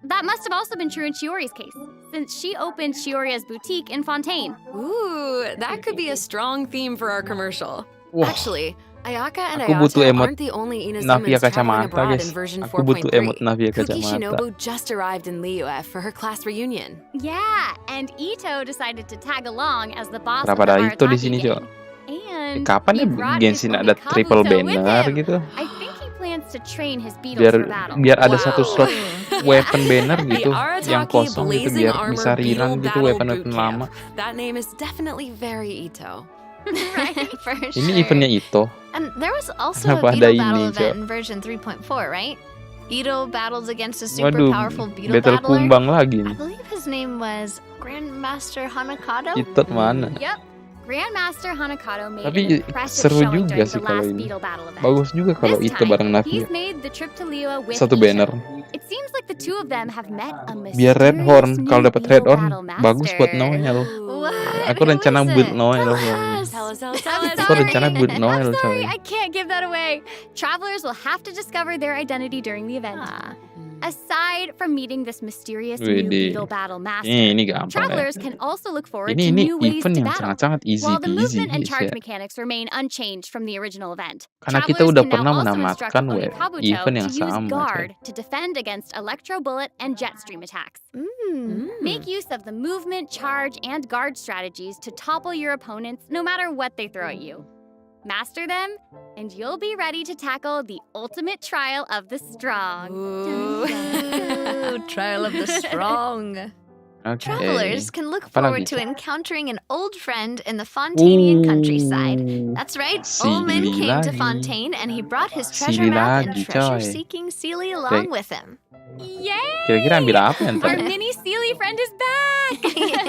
That must have also been true in Chiori's case, since she opened Chioria's boutique in Fontaine. Ooh, that could be a strong theme for our commercial. Wah, Actually, Ayaka and aku butuh Ayato emot aren't the only Navia Inazumans traveling kacamata abroad guys. in version Aku butuh emot 4.3. Navia Cookie kacamata. Shinobu just arrived in Liyue for her class reunion. Yeah, and Ito decided to tag along as the boss Kenapa of ada the Ito di Arataki sini, gang. Cok? And Kapan he ya brought his Genshin homie ada triple Kabuto with banner him. gitu? I think he plans to train his beetles Biar for battle. biar ada Wow. satu slot weapon banner The gitu yang Arataki kosong gitu blazing biar armor bisa beetle rerun gitu battle weapon-weapon boot camp. lama. That name is definitely very Ito. Right, for Ini sure. eventnya itu. And there was also a Kenapa ada beetle battle ini, event Cok? in version 3.4, right? Ito battles against a super Waduh, powerful beetle battle battler. kumbang lagi I nih. believe his name was Grandmaster Hanakado. Itot mana? Yep. Grandmaster Hanakato made Tapi an impressive seru showing juga during sih the kalau last ini. Beetle Battle event. Bagus juga kalau This itu bareng time, Navia. he's made the trip to Liyue with Satu Isha. banner. It seems like the two of them have met a Biar red horn, mysterious kalau new dapat red Beetle horn Battle bagus buat master. Noel. What? Aku Who rencana is build it? Noel. Tell us. I'm Aku sorry. rencana build Noel, I'm sorry, coy. I can't give that away. Travelers will have to discover their identity during the event. Ah. Aside from meeting this mysterious Wede. new Beetle Battle master, Ini gampang ya. travelers can also look forward to Ini new ways event to yang battle. sangat-sangat easy While the peasy movement and guys charge ya. mechanics remain unchanged from the original event, Karena kita travelers udah can pernah now also instruct menamatkan Onikabuto event yang to use sama, guard coy. to defend against electro bullet and jet stream attacks. Make use of the movement, charge, and guard strategies to topple your opponents no matter what they throw at you. Master them, and you'll be ready to tackle the ultimate trial of the strong. Ooh, trial of the strong. Oke. Travelers can look Apa forward lagi, to Cak? encountering an old friend in the Fontanian countryside. That's right, Ullman Silly came to lagi. Fontaine and he brought his treasure Silly map and lagi, coy. treasure-seeking Sealy along Oke. with him. Yay! Kira-kira ambil apa ya ntar? Our mini Sealy friend is back!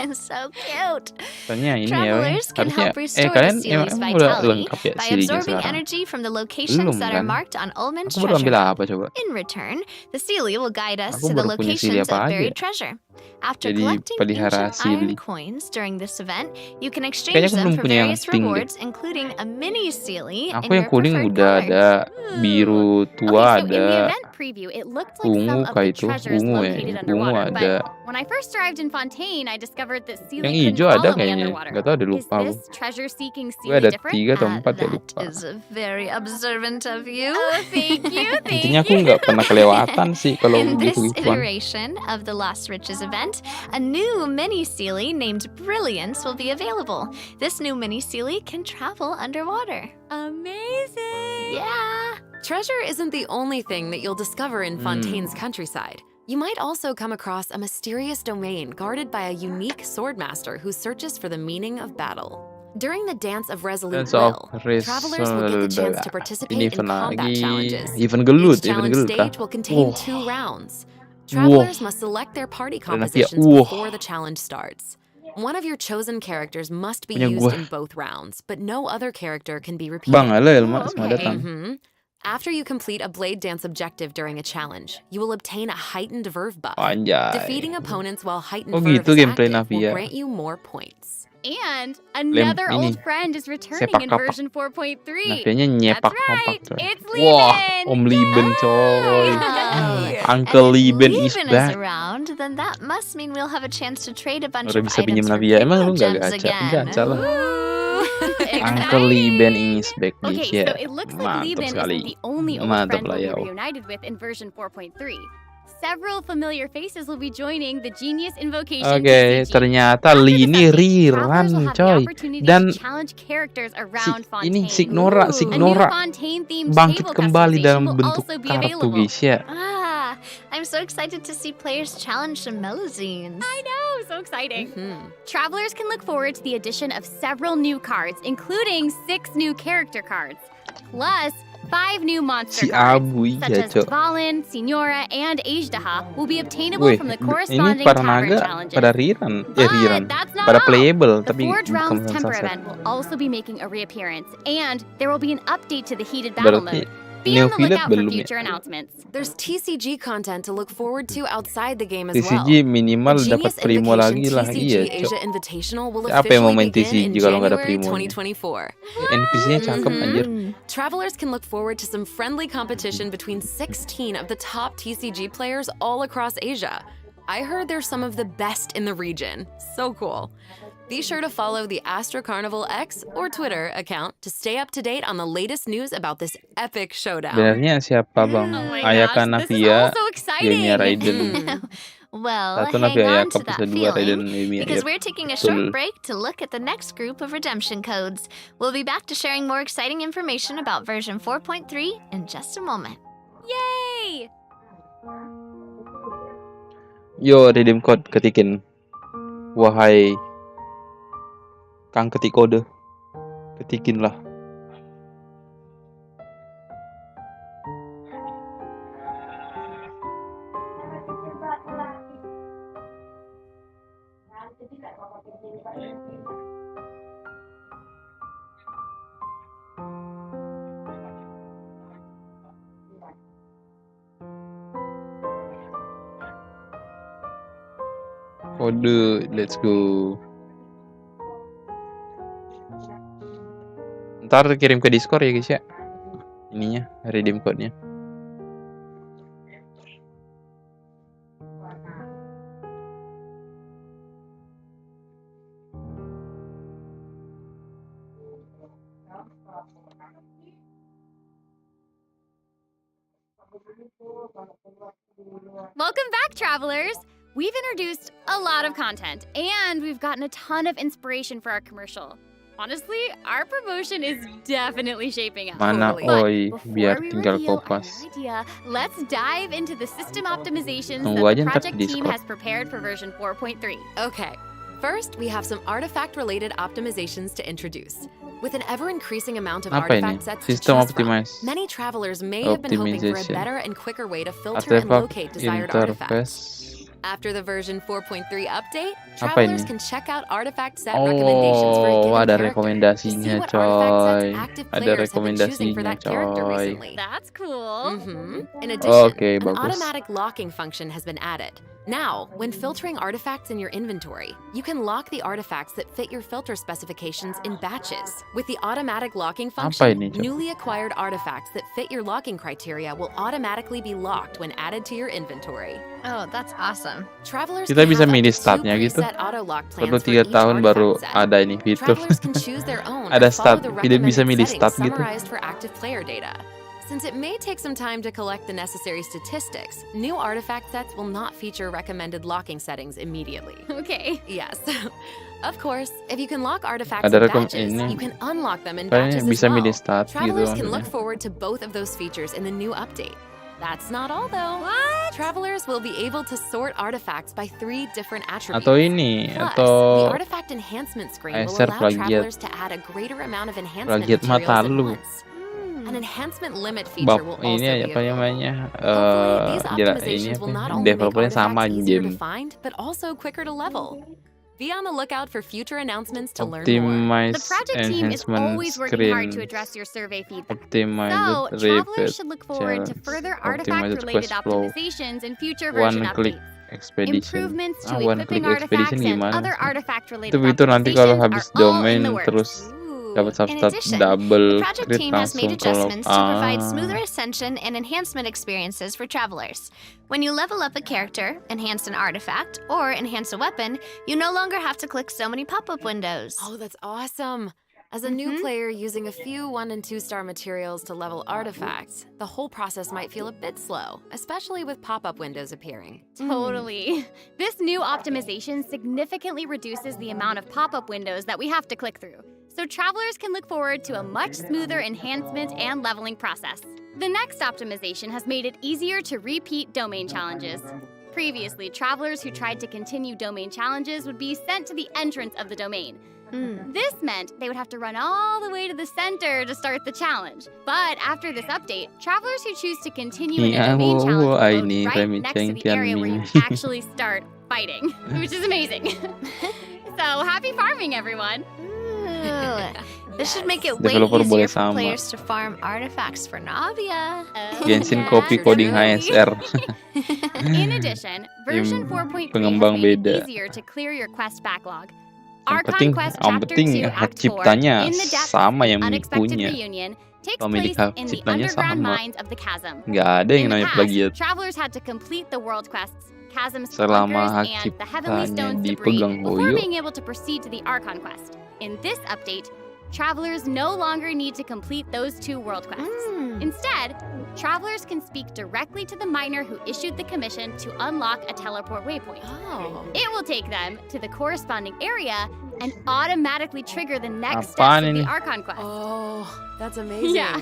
It's so cute. Soalnya ini ya, Travelers can harusnya help restore kalian the Sealy's emang udah vitality lengkap ya by Silly-nya absorbing sekarang? energy from the locations Belum that are kan? marked on Ullman's Aku baru treasure ambil map. apa coba? In return, the Sealy will guide us Aku to the baru punya Sealy locations apa of aja buried ya? treasure. After Jadi collecting pelihara ancient iron Sealy. coins during this event, you can Kayaknya exchange aku them belum for punya yang various pink deh. rewards, including a mini Sealy Aku in yang your kuning preferred udah color. ada, biru tua Okay, so in the ada, event preview, it looked like some ungu of kah the itu? treasures Ungu ya, located ungu underwater, ada. but when I first arrived in Fontaine, I discovered that Yang Sealy couldn't hijau ada follow me kayaknya, underwater. nggak tahu ada Is lupa aku. this treasure-seeking Gue Sealy ada different? 3 atau 4 ya That lupa. is very observant of you. Oh, thank you, thank Intinya aku you. nggak pernah kelewatan sih kalau In this gitu-gituan. iteration of the Lost Riches event, a new mini Sealy named Brilliance will be available. This new mini Sealy can travel underwater. Amazing! Yeah. Treasure isn't the only thing that you'll discover in Fontaine's countryside. You might also come across a mysterious domain guarded by a unique swordmaster who searches for the meaning of battle. During the Dance of Resolute Dance of Will, travelers will get the chance to Ini participate in event combat lagi, challenges. event gelut, Each event challenge gelut kah? stage will contain Wah. 2 rounds. Travelers must select their party Dan Navia, compositions wah. before the challenge starts. One of your chosen characters must be Punya used gua. in both rounds, but no other character can be repeated. Bang, halo Elma, Oh, selamat okay. datang. After you complete a blade dance objective during a challenge, you will obtain a heightened verve buff. Anjay. Defeating opponents while heightened Oh, verve gitu is gameplay active will Navia. grant you more points. And another ini, old friend is returning in sepak-tapak. version 4.3. Navianya nyepak That's right, coy. it's Wah, Lieben. Om Lieben coy. Oh. Uncle And if Lieben is Lieben back. around, then that must mean we'll have a chance to trade a bunch Udah of bisa pinjam items for Navia. Emang lu Kingdom nggak gems gacha? again. Gacha lah. Ooh, Uncle Lieben is back guys Okay, ya. so it looks like Mantap Lieben sekali. isn't the only old Mantap friend lah we'll ya. be reunited with in version 4.3. Several familiar faces will be joining the Genius Invocation Oke, TCG. ternyata After Lee this ini update, travelers will rerun have the coy. opportunity Dan to challenge characters around ini Fontaine. Signora, A new Signora Fontaine-themed bangkit table kembali customization dalam will bentuk also be kartu available. guys ya. Ah, I'm so excited to see players challenge some Melazines. I know, so exciting. Travelers can look forward to the addition of several new cards, including 6 new character cards, plus 5 new monster Si cards, Abu such iya as cok. Dvalin, Signora, and Ajdaha will be obtainable Wih, from the ini corresponding para tavern naga challenges. pada rerun, But rerun, that's not pada all. playable The tapi Forge bukan Realms Temper sensasi. event will also be making a reappearance, and there will be an update to the heated battle Berarti mode. Be on the Neophilet lookout for belum ya? future announcements. There's TCG content to look forward to outside the game as well. TCG minimal The dapat Genius primo Invocation lagi lah, TCG iya cok. Asia Invitational will Siapa yang mau officially main begin in TCG kalau nggak ada January primonya? 2024. NPC-nya cakep anjir. Travelers can look forward to some friendly competition between 16 of the top TCG players all across Asia. I heard they're some of the best in the region. So cool. Be sure to follow the Astro Carnival X or Twitter account to stay up to date on the latest news about this epic showdown. Sebenarnya siapa bang? Oh my Ayaka gosh, this is Navia, all so exciting. Gamenya Raiden. Well, Satu hang Navia on Ayaka, to that bisa 2 Raiden feeling, Emi. because we're taking a short break to look at the next group of redemption codes. We'll be back to sharing more exciting information about version 4.3 in just a moment. Yay! Yo, redeem code ketikin. Wahai Kang ketik kode. Ketikin lah. Kode, let's go. Ntar kirim ke Discord ya guys ya. Ininya, redeem code-nya. Welcome back, travelers! We've introduced a lot of content, and we've gotten a ton of inspiration for our commercial. Honestly, our promotion is definitely shaping up. Mana But oi, before biar we tinggal reveal kopas. our idea, let's dive into the system optimizations Tunggu that aja the ntar project di team Discord. has prepared for version 4.3. Okay, first we have some artifact-related optimizations to introduce. With an ever-increasing amount of Apa ini? artifact sets to System choose from, optimize. many travelers may have been hoping for a Optimization. better and quicker way to filter and Artifact locate desired artifacts. interface. After the version 4.3 update, Apa travelers ini? can check out artifact set recommendations for a Oh, given ada character to rekomendasinya see what artifact sets coy. active Ada players have been choosing for rekomendasinya that character coy. recently. That's cool. In addition, Oke, an bagus. automatic locking function has been added. Now, when filtering artifacts in your inventory, you can lock the artifacts that fit your filter specifications in batches. With the automatic locking Apa function, ini, Cok? newly acquired artifacts that fit your locking criteria will automatically be locked when added to your inventory. Oh, that's awesome. Travelers Kita can bisa have up milih to 2 statnya gitu. preset auto-lock plans Perlu for 3 each tahun baru artifact set. ada ini fitur. Travelers can choose their own Ada or follow stat, the kita bisa recommended milih settings stat gitu. summarized for active player data. Since it may take some time to collect the necessary statistics, new artifact sets will not feature recommended locking settings immediately. Okay. Yes. Of course, if you can lock artifacts Ada in ini. batches, you can unlock them in Kayaknya batches as bisa well. milih stat gitu Travelers can look maksudnya. forward to both of those features in the new update. That's not all though. What? Travelers will be able to sort artifacts by 3 different attributes. Atau ini, Plus, atau the artifact enhancement screen will Eser allow plagiat. travelers to add a greater amount of enhancement Plagiat mata materials at lu. once. An enhancement limit feature will also Ini be apa available. namanya? Hopefully, these Ini optimizations will not apa? only make Developernya sama artifacts easier to game. find, but also quicker to level. Be on the lookout for future announcements to learn more. Optimize The project team is enhancement always working hard to screen. address your survey feedback. Optimize So, repeat travelers should look forward to chance. further Optimize artifact-related quest flow. optimizations in future version One-click updates. expedition. Improvements to One click equipping artifacts expedition and gimana other sih? artifact-related Itu fitur nanti kalau optimizations habis are all in domain the works. terus dapat In substat addition, double the project crit team has made langsung kalau adjustments to provide smoother ascension and enhancement experiences for travelers. When you level up a character, enhance an artifact, or enhance a weapon, you no longer have to click so many pop-up windows. Oh, that's awesome. As a new player using a few 1- and 2-star materials to level artifacts, the whole process might feel a bit slow, especially with pop-up windows appearing. Totally. This new optimization significantly reduces the amount of pop-up windows that we have to click through, so travelers can look forward to a much smoother enhancement and leveling process. The next optimization has made it easier to repeat domain challenges. Previously, travelers who tried to continue domain challenges would be sent to the entrance of the domain. This meant they would have to run all the way to the center to start the challenge. But after this update, travelers who choose to continue in a Iya, domain challenge will ay, load ni right Remy next to the Chengtian area where you ni. actually start fighting, which is amazing. So happy farming, everyone! Ooh, this should make it way Developer boleh easier for sama. players to farm artifacts for Navia. Genshin yeah, copy coding totally. HSR. In addition, version Yang 4.3 has pengembang made it beda. easier to clear your quest backlog. Yang Archon penting, Quest yang Chapter penting 2 hak Act 4 ciptanya in the depths, sama yang unexpected punya. reunion takes Pemilik place hak in the ciptanya underground sama. mines of the chasm. Nggak ada yang In the namanya past, plagiat. travelers had to complete the world quests, Chasm's Selama hak Plunkers, and the Heavenly ciptanya Stones debris dipegang before Hoyo. being able to proceed to the Archon Quest. In this update, travelers no longer need to complete those 2 world quests. Instead, travelers can speak directly to the miner who issued the commission to unlock a teleport waypoint. Oh. It will take them to the corresponding area and automatically trigger the next Apaan steps of ini? the Archon quest. Oh, that's amazing. Yeah.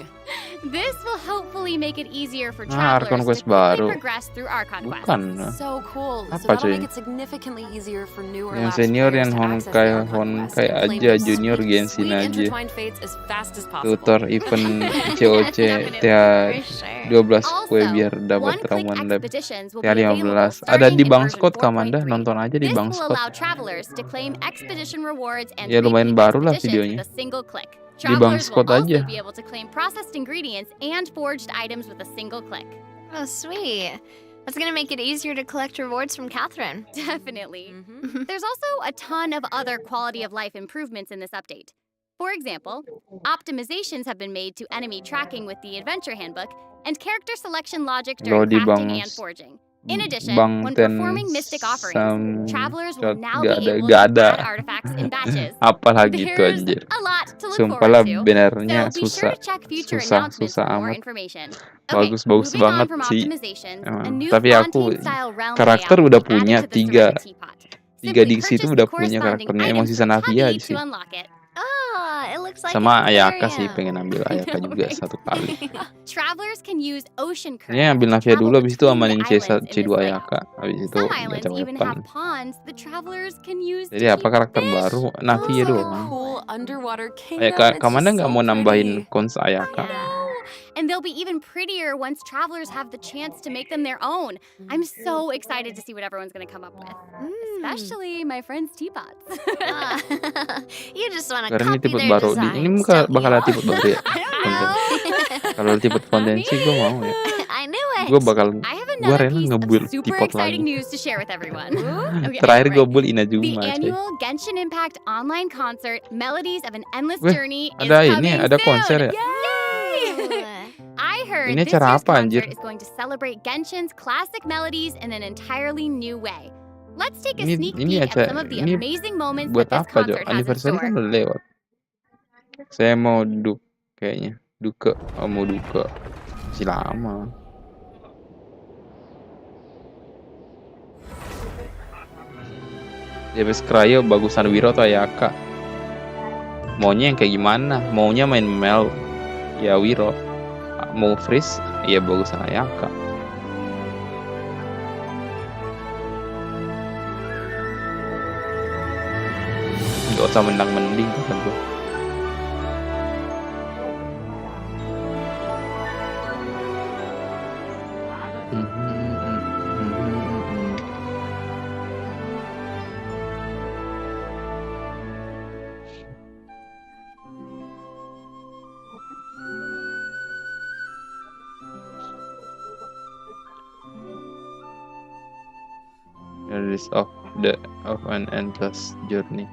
This will hopefully make it easier for Ah, travelers Archon to quest quickly baru. progress through Archon quests. Bukan. So cool. Apa So that'll cuy? make it significantly easier for newer Yang lapsed senior players yang to access the Honkai Archon quest Honkai and claim aja, their junior sweet, Genshin sweet aja. intertwined fates as fast as possible. Tutor event COC Definitely. TA For sure. 12 Also, kue biar dapat one-click ramuan lab. expeditions will TA be available 15. Ada starting di in Bang version Scott Kamanda, 4.3. nonton aja di This Bang will Scott. allow travelers to claim expedition rewards and Ya lumayan repeat baru lah expeditions videonya. with a single click. Di Bang Travelers will Scott also aja. be able to claim processed ingredients and forged items with a single click. Oh, sweet. That's gonna make it easier to collect rewards from Catherine. Definitely. Mhm. There's also a ton of other quality of life improvements in this update. For example, optimizations have been made to enemy tracking with the Adventure Handbook and character selection logic Kalau during di crafting Bang and forging. In addition, Bang when Ten performing mystic offerings, Sam travelers will now gak be ada, able gak to ada. add artifacts in batches. Apalah gitu There's anjir. a lot to look Sumpah lah forward to. benernya So be sure susah. to check future Susah announcements for more amat. information. Bagus-bagus moving on banget from sih. optimizations, a Emang. new Tapi aku Fontaine-style realm karakter layout udah will be punya added to the Serenity Teapot. tiga Simply di situ purchase udah the punya corresponding karakternya. Emang items sisa from Navia Tubby sih. to unlock it. Ah, it looks like Sama an Ayaka sih, aquarium. pengen ambil Ayaka juga Right. satu kali. Travelers can use ocean currents Ini ambil to Navia travel dulu, habis itu between amanin the islands in C2 this layout. Ayaka. Habis itu Some gacha islands even weapon. have ponds the travelers can use to Jadi apa keep karakter fish. baru? Navia Oh. doang. Cool underwater kingdom. Kayak It's Kamanda just nggak so mau nambahin pretty. cons Ayaka? And they'll be even prettier once travelers have the chance to make them their own. I'm so excited to see what everyone's gonna come up with. Especially my friends' teapots. Ah, you just want to Karena ini copy tipe their baru di designs, ini don't bakal you? ada tipe baru ya. I don't Konten. know. Kalau tipe konten sih gue mau ya. I knew it. Gue bakal I have gue another rela piece nge-build of super tipot exciting lagi. news to share with everyone. Okay, Terakhir gue right. build The Inazuma coy. annual Genshin Impact online concert, Melodies of an Endless Weh, Journey, is ada coming ini, ada soon. konser ya? Yay! I heard Ini this acara year's apa, concert anjir? is going to celebrate Genshin's classic melodies in an entirely new way. Let's take a Ini sneak ini peek at acara some of the ini amazing moments buat that this apa Jo? concert has in Anniversary kan store. udah lewat. Saya mau kayaknya duka, mau duka. Masih lama. Jebes Cryo bagusan Wiro atau Ayaka? Maunya yang kayak gimana? Maunya main Mel, ya Wiro. Mau Freeze, ya bagusan Ayaka. Gak usah mendang-mending kata gue. The list of an endless journey.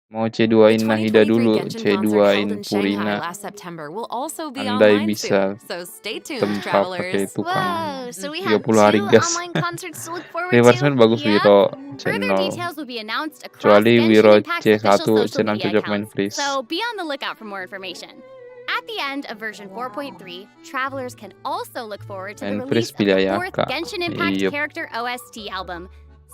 Mau The C2-in Nahida 2023 dulu, Genshin concert held C2-in in Shanghai Purina. last September will also be Andai online bisa soon. So stay tuned, tempat pakai travelers. tukang. Whoa, so we have 30 hari two gas. online concerts to look forward Reversement to. bagus Yep. Wiro Further channel. details will be announced across Kecuali Genshin Wiro Impact's C1 official social channel media cocok main accounts, freeze. so be on the lookout for more information. At the end of version 4.3, travelers can also look forward to the Main release freeze of the pilih fourth Ayaka. Genshin Impact Yep. character OST album,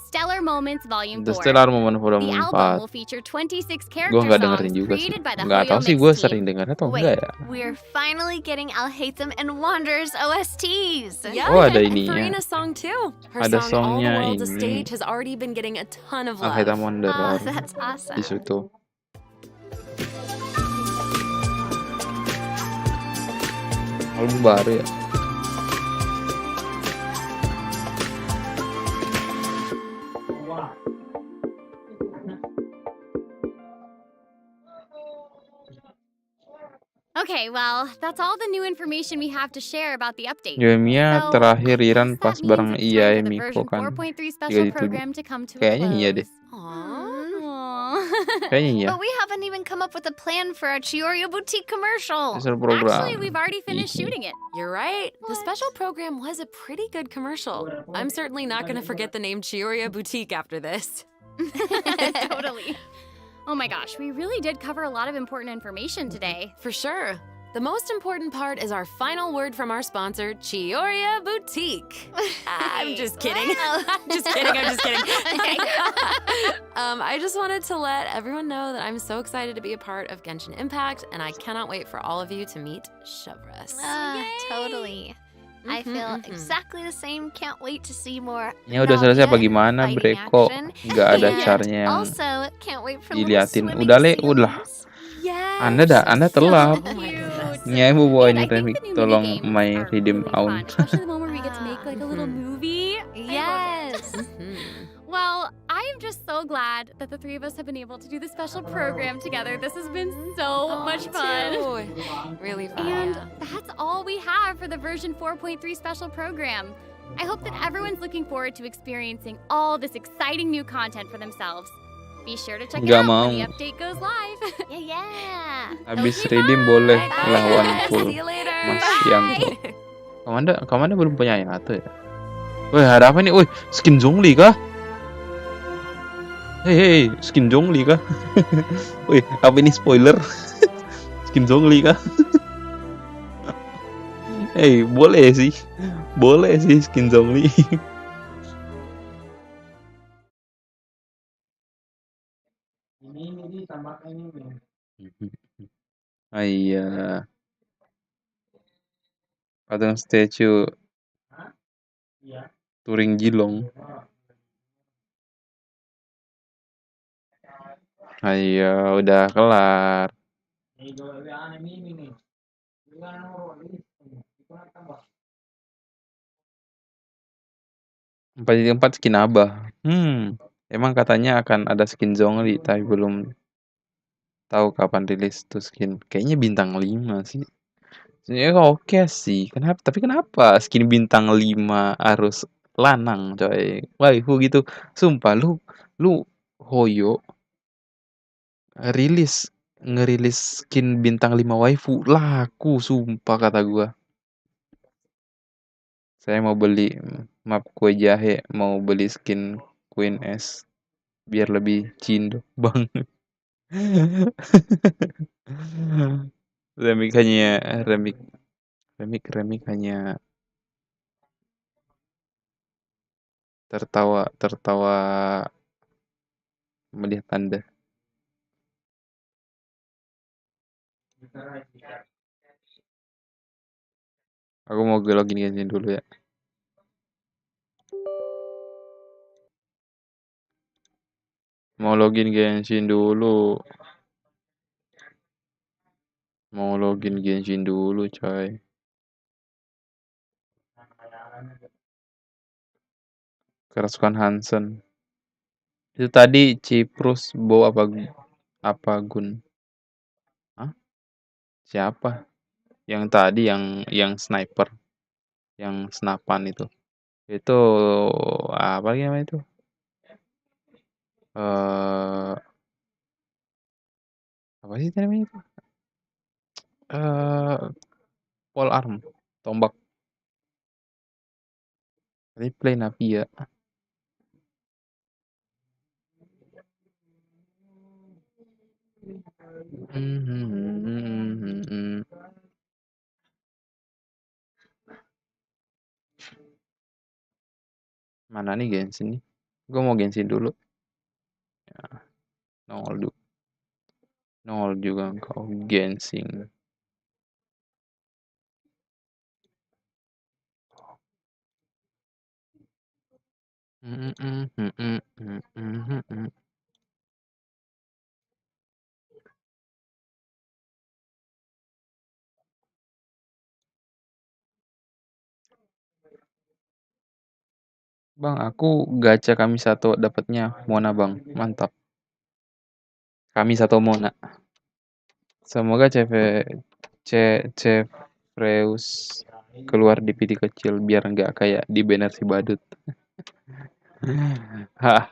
Stellar Moments Volume The 4. Stellar Moment Volume The album 4. will feature 26 character Gue nggak songs dengerin juga sih. created by the Nggak tahu Hoyo sih Mix gue team. sering denger atau Wait, enggak ya. we're finally getting I'll Hate Them and Wanderers OSTs. Yeah, Oh, ada and ininya. Farina's song too. Her Ada song All the songnya World's a ini. Stage has already been getting a ton of love. Alhaita Oh, Wanderer that's awesome. di situ. Album baru ya. Okay, well, that's all the new information we have to share about the update. Yoimiya So, terakhir I Iran guess pas that bareng means it's Iya time for the Miko version kan. 4.3 special dituduh. program to come to a Kayaknya iya deh. close. Aw. Kayaknya iya. But we haven't even come up with a plan for our Chioryo Boutique commercial. Special program. Actually, we've already finished Ih. shooting it. You're right. The special program was a pretty good commercial. I'm certainly not going to forget the name Chiorya Boutique after this. Totally. Oh my gosh, we really did cover a lot of important information today. For sure. The most important part is our final word from our sponsor, Chioria Boutique. I'm just kidding. Wow. I'm just kidding. Okay. I just wanted to let everyone know that I'm so excited to be a part of Genshin Impact, and I cannot wait for all of you to meet Shavras. Totally. I feel exactly the same. Can't wait to see more. Ini udah selesai apa Navia gimana, fighting Bre? Kok action. nggak ada And caranya yang also, can't wait for little diliatin? swimming Udah udah. seals. Yes. Anda telat. Oh my goodness. Nyai mau bawa ini And I think Remik, the new tolong minigames my are redeem really fun, out. especially the moment where we get to make like a little movie. Yes. Well, I am just so glad that the three of us have been able to do this special program together. This has been so much fun. Really fun. And yeah. that's all we have for the version 4.3 special program. I hope that everyone's looking forward to experiencing all this exciting new content for themselves. Be sure to check it Nggak out mau. when the update goes live. Yeah. Habis Okay, redeem bye. boleh Bye, lawan guys. full See you later. Mas Yanto. Kamanda belum punya Yato ya? Woi, ada apa nih? Woi, skin Zhongli kah? Hei, skin Zhongli kah? Woi, apa ini spoiler? Skin Zhongli kah? Hei, boleh sih skin Zhongli. Ini tambahkan ini. Ah iya, patung statue Turing Jilong. Ayo, udah kelar. 4 skin abah. Emang katanya akan ada skin Zhongli, tapi belum tahu kapan rilis tuh skin. Kayaknya bintang 5 sih. Sebenarnya oke sih. Kenapa skin bintang 5 harus lanang, coy? Waifu gitu. Sumpah lu Hoyo ngerilis skin bintang 5 waifu laku, sumpah kata gua. Saya mau beli map kue jahe, mau beli skin Queen S biar lebih cindo bang. Remik hanya tertawa melihat Anda. Aku mau login Genshin dulu ya. Mau login Genshin dulu, coy. Kerasukan Hansen. Itu tadi Ciprus bawa apa Gun? Hah? Siapa? Yang tadi yang sniper, yang senapan itu. Itu apa lagi namanya itu? Apa sih namanya itu? Pole arm, tombak. Replay Navia. Mana nih Genshin nih? Gue mau Genshin dulu. Ya, nol juga engkau Genshin. Bang, aku gacha kami satu dapatnya Mona bang, mantap. Kami satu Mona. Semoga Cevreus keluar di PD kecil biar nggak kayak di banner si badut. Hah.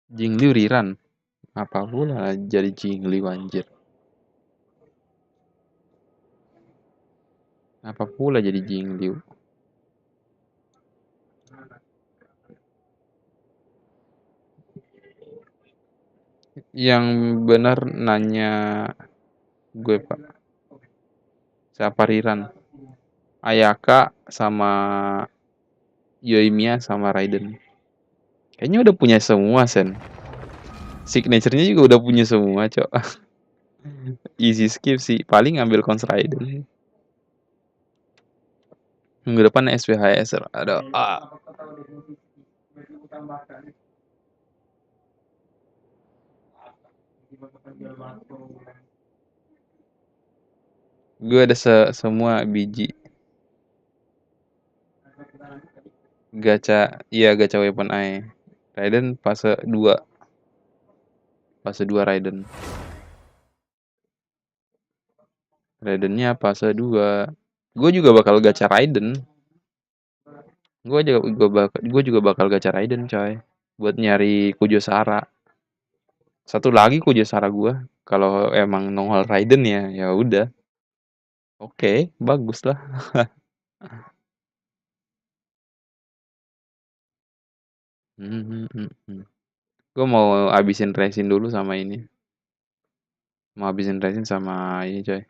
Jingliu Riran. Apa pula jadi Jingliu anjir. Apa pula jadi Jingliu. Yang benar nanya gue, Pak. Siapa Riran? Ayaka sama Yoimiya sama Raiden. Kayaknya udah punya semua, Sen. Signature-nya juga udah punya semua, Cok. Easy skip sih. Paling ambil cons Raiden. Minggu depan SPHS. Ada gue ada semua biji gacha, iya gacha weapon eye. Raiden fase 2. Fase 2 Raiden. Raidennya fase 2. Gue juga bakal gacha Raiden. Gue juga bakal gacha Raiden, coy. Buat nyari Kujo Sara. Satu lagi Kujo Sara gue. Kalau emang nongol Raiden ya udah. Oke, bagus lah. Gue mau habisin resin dulu sama ini. Mau habisin resin sama ini, coy.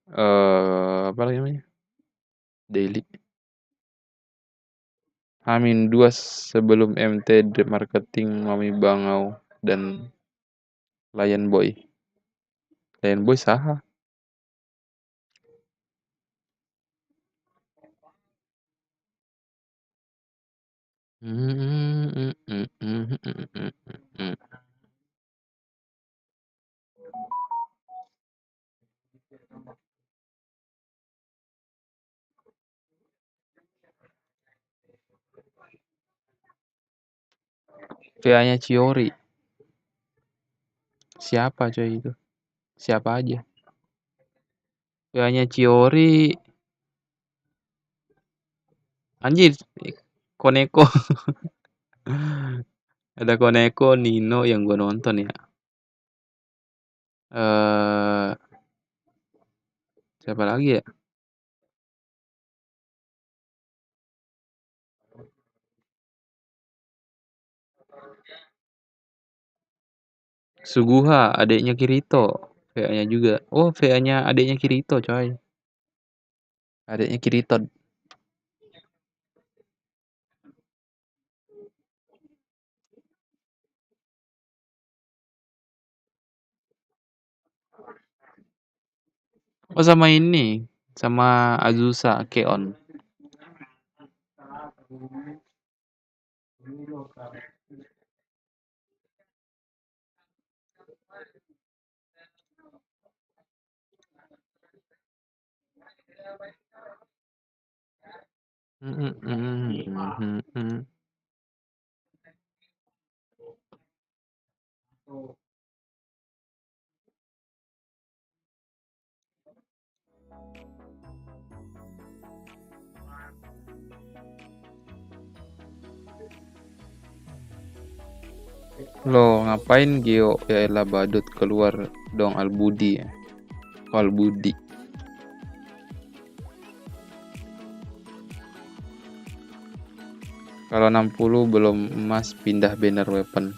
Apa lagi namanya? Daily. Hamin 2 sebelum MT The Marketing Mami Bangau dan Lion Boy. Lion Boy saha? VA-nya Chiori. Siapa coy itu? Siapa aja? VA-nya Chiori. Anjir, Koneko. Ada Koneko, Nino yang gue nonton ya. Siapa lagi ya? Suguha, adiknya Kirito. VA-nya juga. Oh, VA-nya adiknya Kirito, coy. Adiknya Kirito. Oh, sama ini. Sama Azusa, Keon. Loh, ngapain Geo? Ya elah badut, keluar dong Albudi ya. Albudi. Kalau 60 belum emas, pindah banner weapon.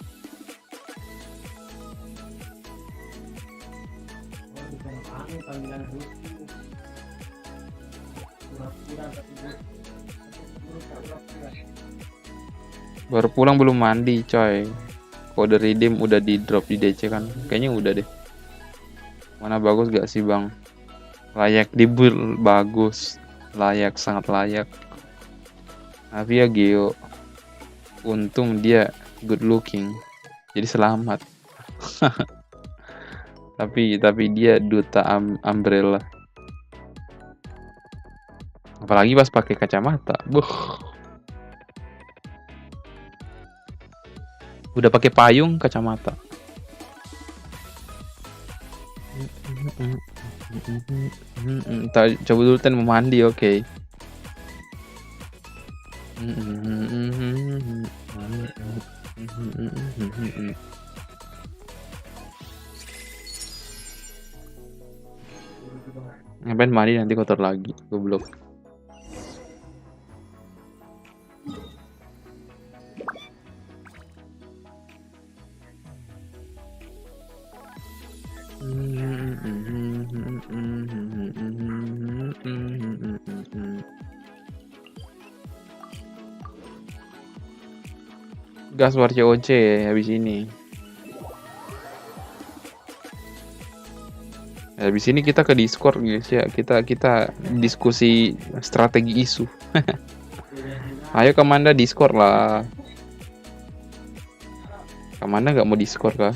Baru pulang belum mandi, coy. Kode redeem udah di drop di DC kan? Kayaknya udah deh. Mana bagus gak sih bang? Layak dibul, bagus. Layak, sangat layak. Tapi ya Geo, untung dia good looking, jadi selamat. tapi dia duta umbrella. Apalagi pas pakai kacamata. Udah pakai payung, kacamata. Coba dulu Ten mau mandi, oke. Ngapain mandi nanti kotor lagi, goblok. Gas war COC habis ini. Habis ini kita ke Discord guys ya. Kita diskusi strategi isu. Ayo Kamanda Discord lah. Kamanda nggak mau Discord kah?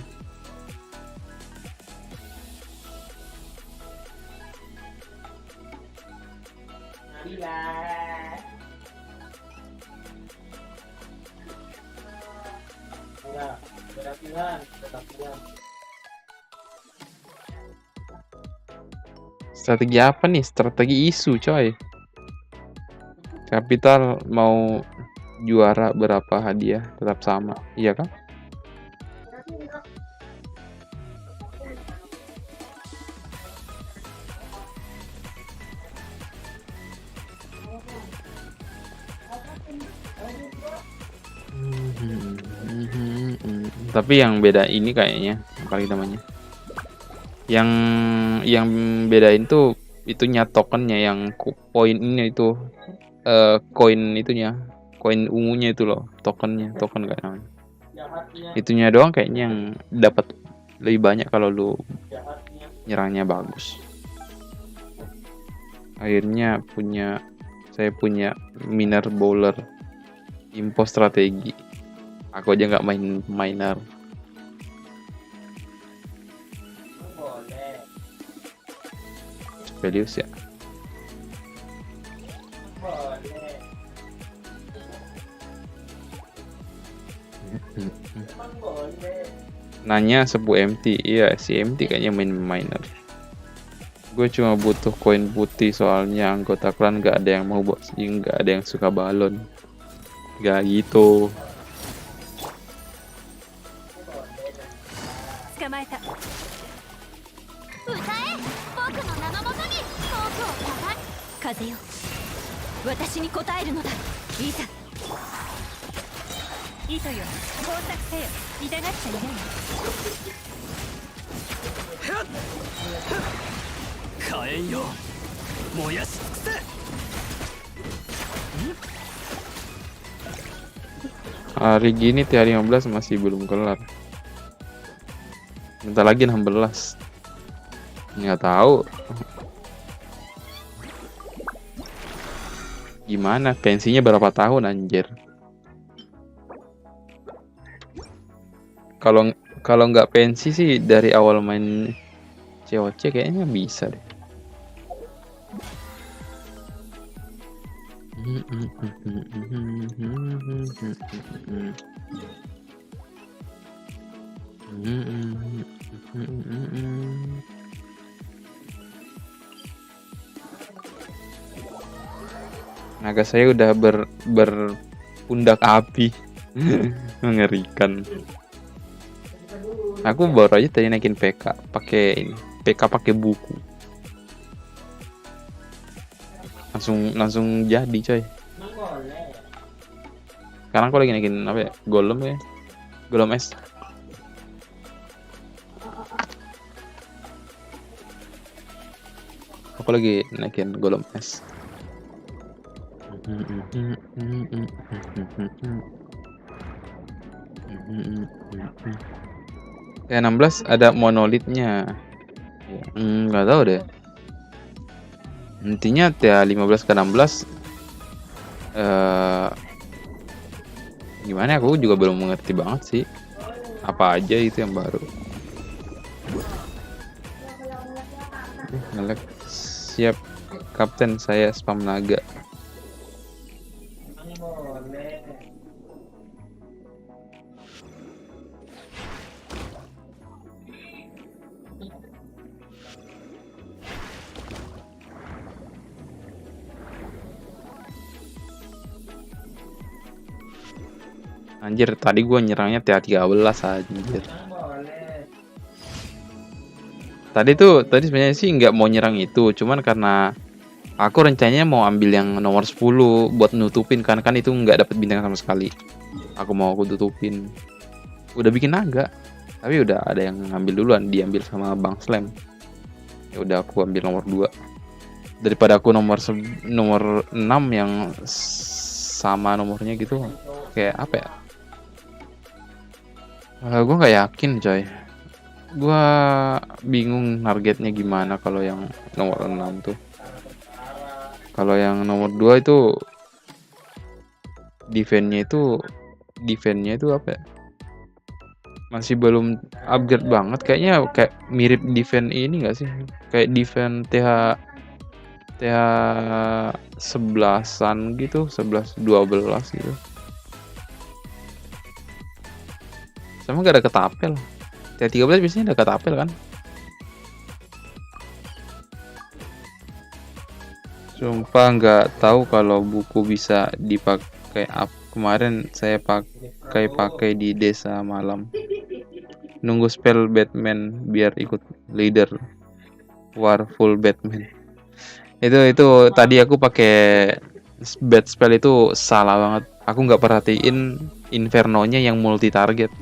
Strategi apa nih? Strategi isu coy. Kapital mau juara berapa hadiah tetap sama, iya kan? Tapi yang beda ini kayaknya kali namanya. Yang bedain tuh itunya tokennya, yang poin ini itu koin itunya, koin ungunya itu loh, token kayak namanya. Itunya doang kayaknya yang dapat lebih banyak kalau lu nyerangnya bagus. Akhirnya saya punya miner bowler impo strategi. Aku aja nggak main miner. Values ya. Nanya sebu MT. Iya, si MT kayaknya main miner. Gue cuma butuh koin putih soalnya anggota klan gak ada yang mau nggak ada yang suka balon. Gak gitu. Hari gini TH15 masih belum kelar. Bentar lagi 16. Nggak tahu. Gimana? Pensinya berapa tahun anjir? Kalau nggak pensi sih dari awal main COC kayaknya bisa deh. Naga saya udah berpundak api. Mengerikan. Aku baru aja tadi naikin PK pakai ini. PK pakai buku. Langsung jadi coy. Sekarang aku lagi naikin apa ya? Golem ya. Golem es. Aku lagi naikin golem es. T16 ada monolitnya. Nggak tahu deh. Intinya T15 ke 16 gimana, aku juga belum mengerti banget sih. Apa aja itu yang baru. Ngelek. Siap kapten, saya spam naga. Anjir, tadi gua nyerangnya TH13 anjir. Tadi sebenarnya sih nggak mau nyerang itu, cuman karena aku rencananya mau ambil yang nomor 10 buat nutupin kan itu nggak dapet bintang sama sekali. Aku tutupin. Udah bikin naga, tapi udah ada yang ngambil duluan, diambil sama Bang Slam. Ya udah aku ambil nomor 2. Daripada aku nomor 6 yang sama nomornya gitu. Kayak apa ya? Gue nggak yakin coy. Gue bingung targetnya gimana kalau yang nomor 6 tuh. Kalau yang nomor 2 itu defense-nya itu apa ya? Masih belum upgrade banget kayaknya, kayak mirip defense ini enggak sih? Kayak defense TH 11-an gitu, 11 12 gitu. Sama gak ada ketapel. TH 13 biasanya ada ketapel kan? Sumpah nggak tahu kalau buku bisa dipakai kemarin saya pakai di desa malam. Nunggu spell Batman biar ikut leader war full Batman. Itu tadi aku pakai bad spell itu salah banget. Aku nggak perhatiin infernonya yang multi target.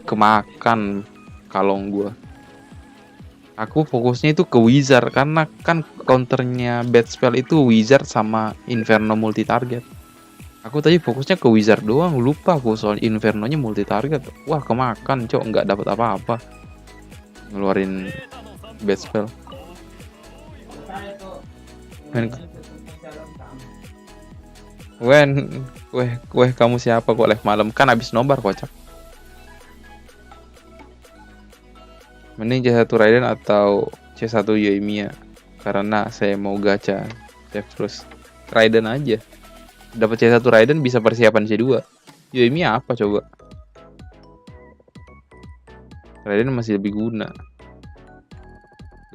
Kemakan kalong gua. Aku fokusnya itu ke wizard karena kan counternya bad spell itu wizard sama inferno multi target. Aku tadi fokusnya ke wizard doang, lupa aku soal infernonya multi target. Wah, kemakan cok, nggak dapat apa-apa. Ngeluarin bad spell. Weh, kamu siapa kok live malam? Kan abis nobar kocak. Mending C1 Raiden atau C1 Yoimiya karena saya mau gacha save terus. Raiden aja. Dapat C1 Raiden bisa persiapan C2. Yoimiya apa coba? Raiden masih lebih guna.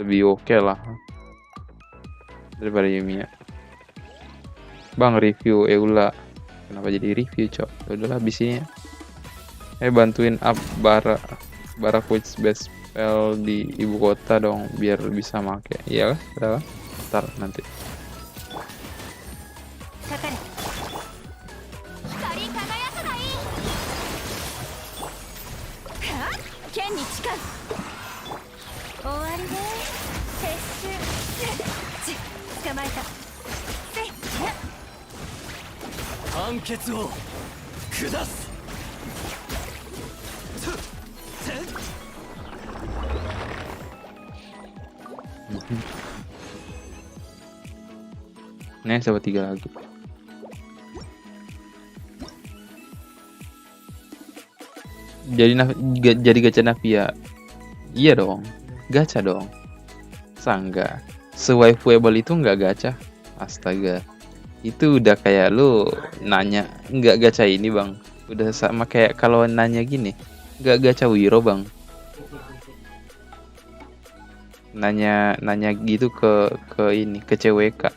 Lebih oke lah daripada Yoimiya. Bang review Eula. Kenapa jadi review cok? Udahlah abisinya. Bantuin up bara quiz best spell di ibu kota dong biar bisa make. Iya lah, ntar nanti. Nih coba 3 lagi. Jadi gacha Navia. Iya dong. Gacha dong. Sangga. Se-waifuable itu nggak gacha. Astaga. Itu udah kayak lu nanya nggak gacha ini bang. Udah sama kayak kalau nanya gini. Nggak gacha Wiro bang. Nanya gitu ke ini, ke CWK.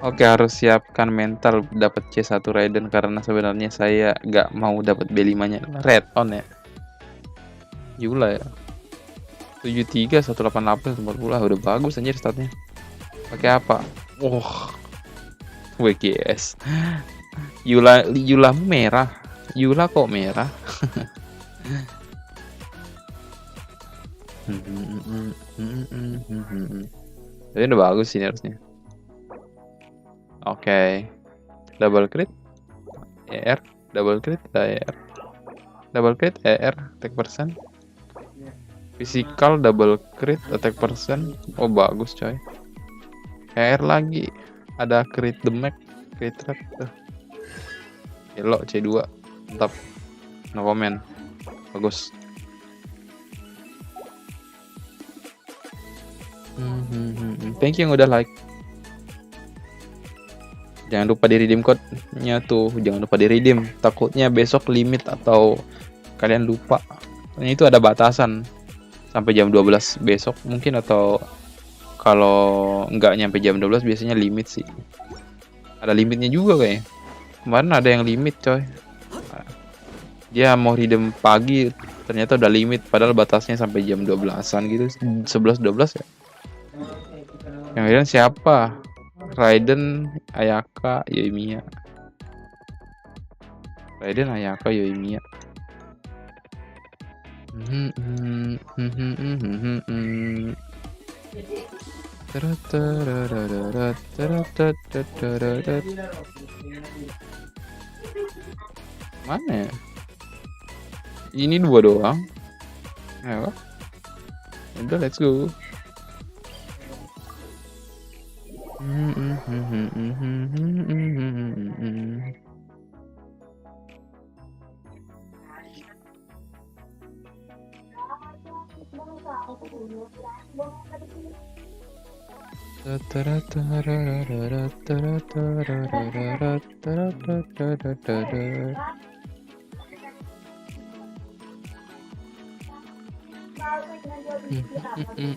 Oke, harus siapkan mental dapat C1 Raiden karena sebenarnya saya nggak mau dapat B5-nya. Red on ya. Yula ya. 73 188 90 udah bagus anjir statnya. Pakai apa? WGS. Yula merah. Yula kok merah? Tapi udah bagus sih harusnya. Oke. Double crit ER, double crit ER. Double crit ER attack percent. Physical double crit attack percent. Oh bagus coy. ER lagi. Ada crit damage, crit rate. Elok C2. Mantap. No comment. Bagus. Thank you yang udah like. Jangan lupa di redeem code-nya tuh. Jangan lupa di redeem. Takutnya besok limit atau kalian lupa. Ini itu ada batasan sampai jam 12 besok mungkin, atau kalau nggak nyampe jam 12 biasanya limit sih. Ada limitnya juga kayaknya. Kemarin ada yang limit coy. Dia mau redeem pagi ternyata udah limit padahal batasnya sampai jam 12-an gitu. 11-12 ya. Yang lain siapa? Raiden, Ayaka, Yoimiya. Raiden, Ayaka, Yoimiya. Mana ya? Ini 2 doang. Ayo. Udah, let's go.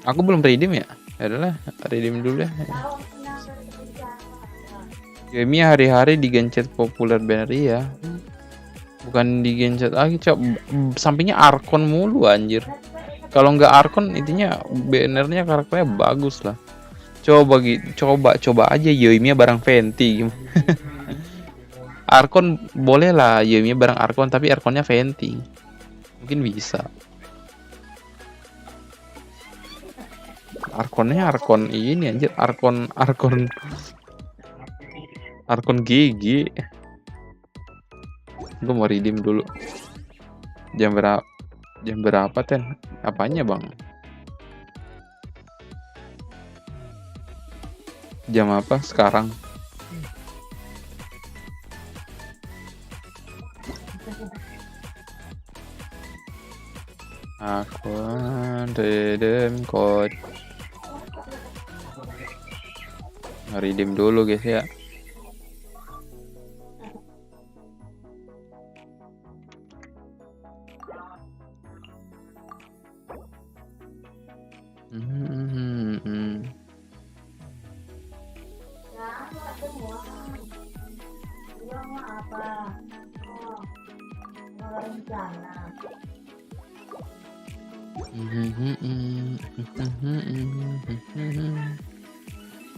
Aku belum redeem ya? Adalah redeem dulu ya. Game hari-hari di Genshin populer banner ya. Bukan di Genshin lagi, sampingnya Arkon mulu anjir. Kalau nggak Arkon intinya bannernya karakternya bagus lah. Coba aja Yoimiya bareng Venti. Arkon boleh lah Yoimiya bareng Arkon, tapi Arkonnya Venti. Mungkin bisa. Arkonnya Arkon ini anjir, Arkon GG. Gue mau redeem dulu. Jam berapa Ten? Apanya bang? Jam apa sekarang? Akun redeem code. Redeem dulu guys ya.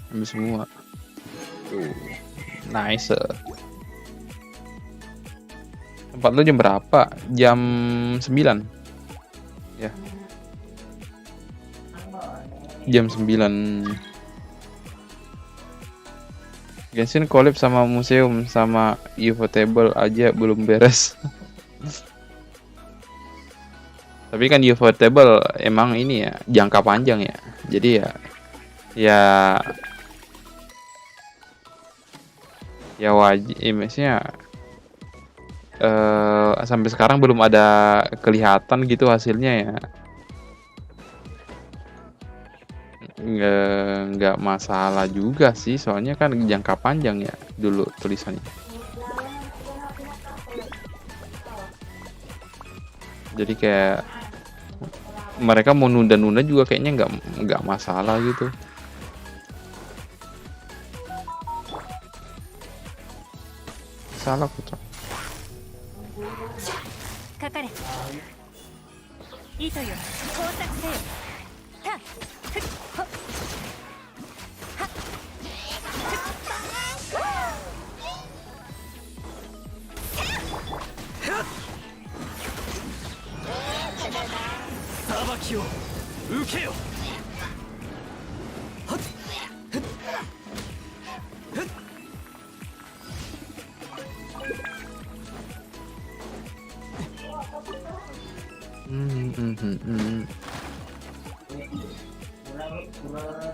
Ambil semua. Nice. Tempat lu jam berapa? Jam 9. Ya. Jam 9. Genshin collab sama museum sama Ufotable aja belum beres. Tapi kan Ufotable emang ini ya jangka panjang ya. Jadi ya wajib image-nya sampai sekarang belum ada kelihatan gitu hasilnya ya. Nggak masalah juga sih, soalnya kan jangka panjang ya dulu tulisannya. Jadi kayak mereka mau nunda-nunda juga kayaknya nggak masalah gitu. Salah putra.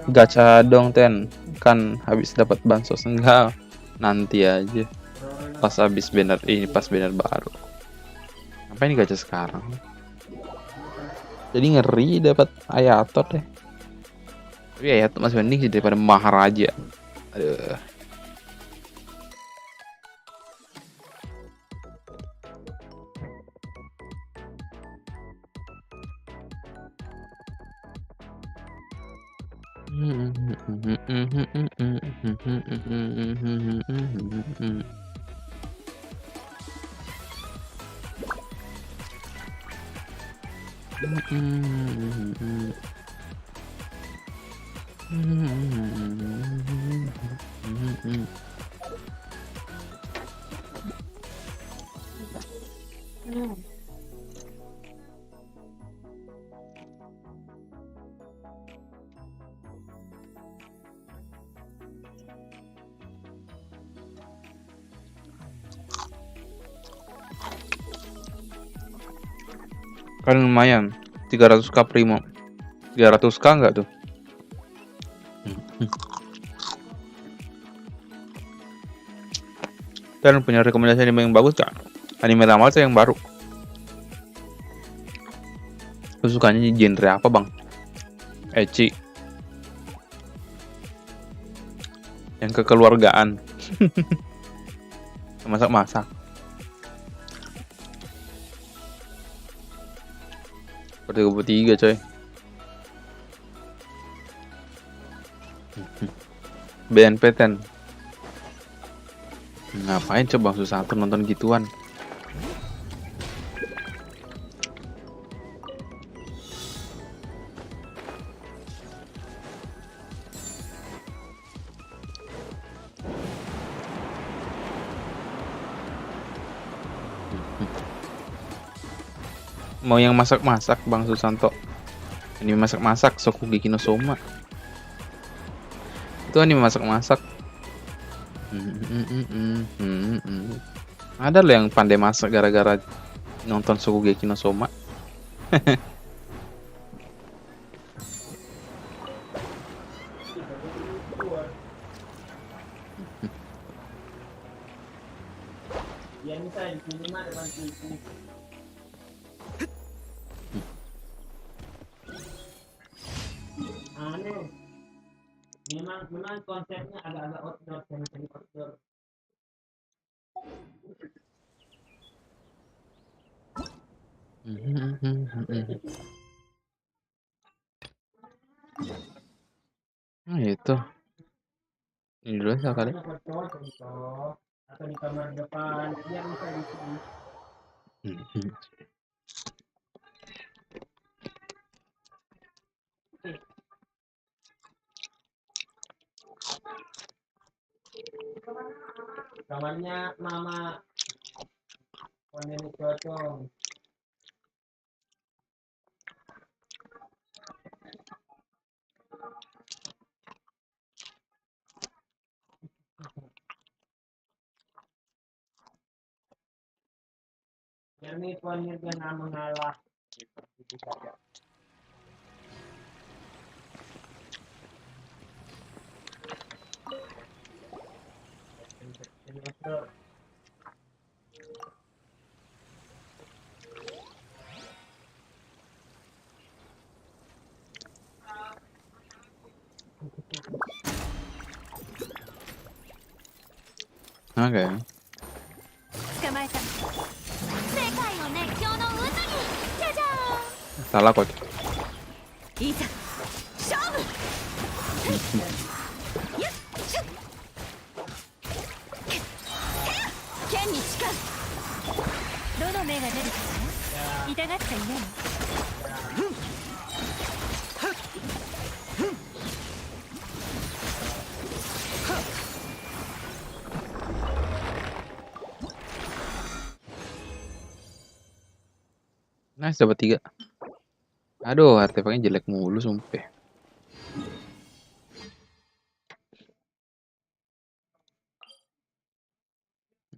Gacha dong Ten, kan habis dapat bansos. Enggak, nanti aja pas habis banner ini, pas banner baru. Apa ini gacha sekarang? Jadi ngeri dapat Ayatot deh. Tapi Ayatot masih mending sih daripada Maharaja. Aduh. Kan lumayan 300k primo. 300k enggak tuh? Kalian punya rekomendasi anime yang bagus gak? Anime lama atau yang baru? Lu sukanya genre apa bang? Ecchi, yang kekeluargaan, masak-masak. Per 33 coy. BNP 10. Ngapain coba susah tuh nonton gituan? Mau yang masak-masak Bang Susanto. Anime masak-masak Shokugeki no Soma. Itu anime masak-masak. Ada loh yang pandai masak gara-gara nonton Shokugeki no Soma. Memang konsepnya agak-agak outdoor, semi outdoor. Nah, itu. Ini dulu kali. Atau di kamar depan, biar bisa di sini. Kamarnya mama nenek cocong. Ini ponir jangan mengalah. Itu saja. Oke. Salah kok. Nice, dapat 3. Aduh, artefaknya jelek mulu sumpah.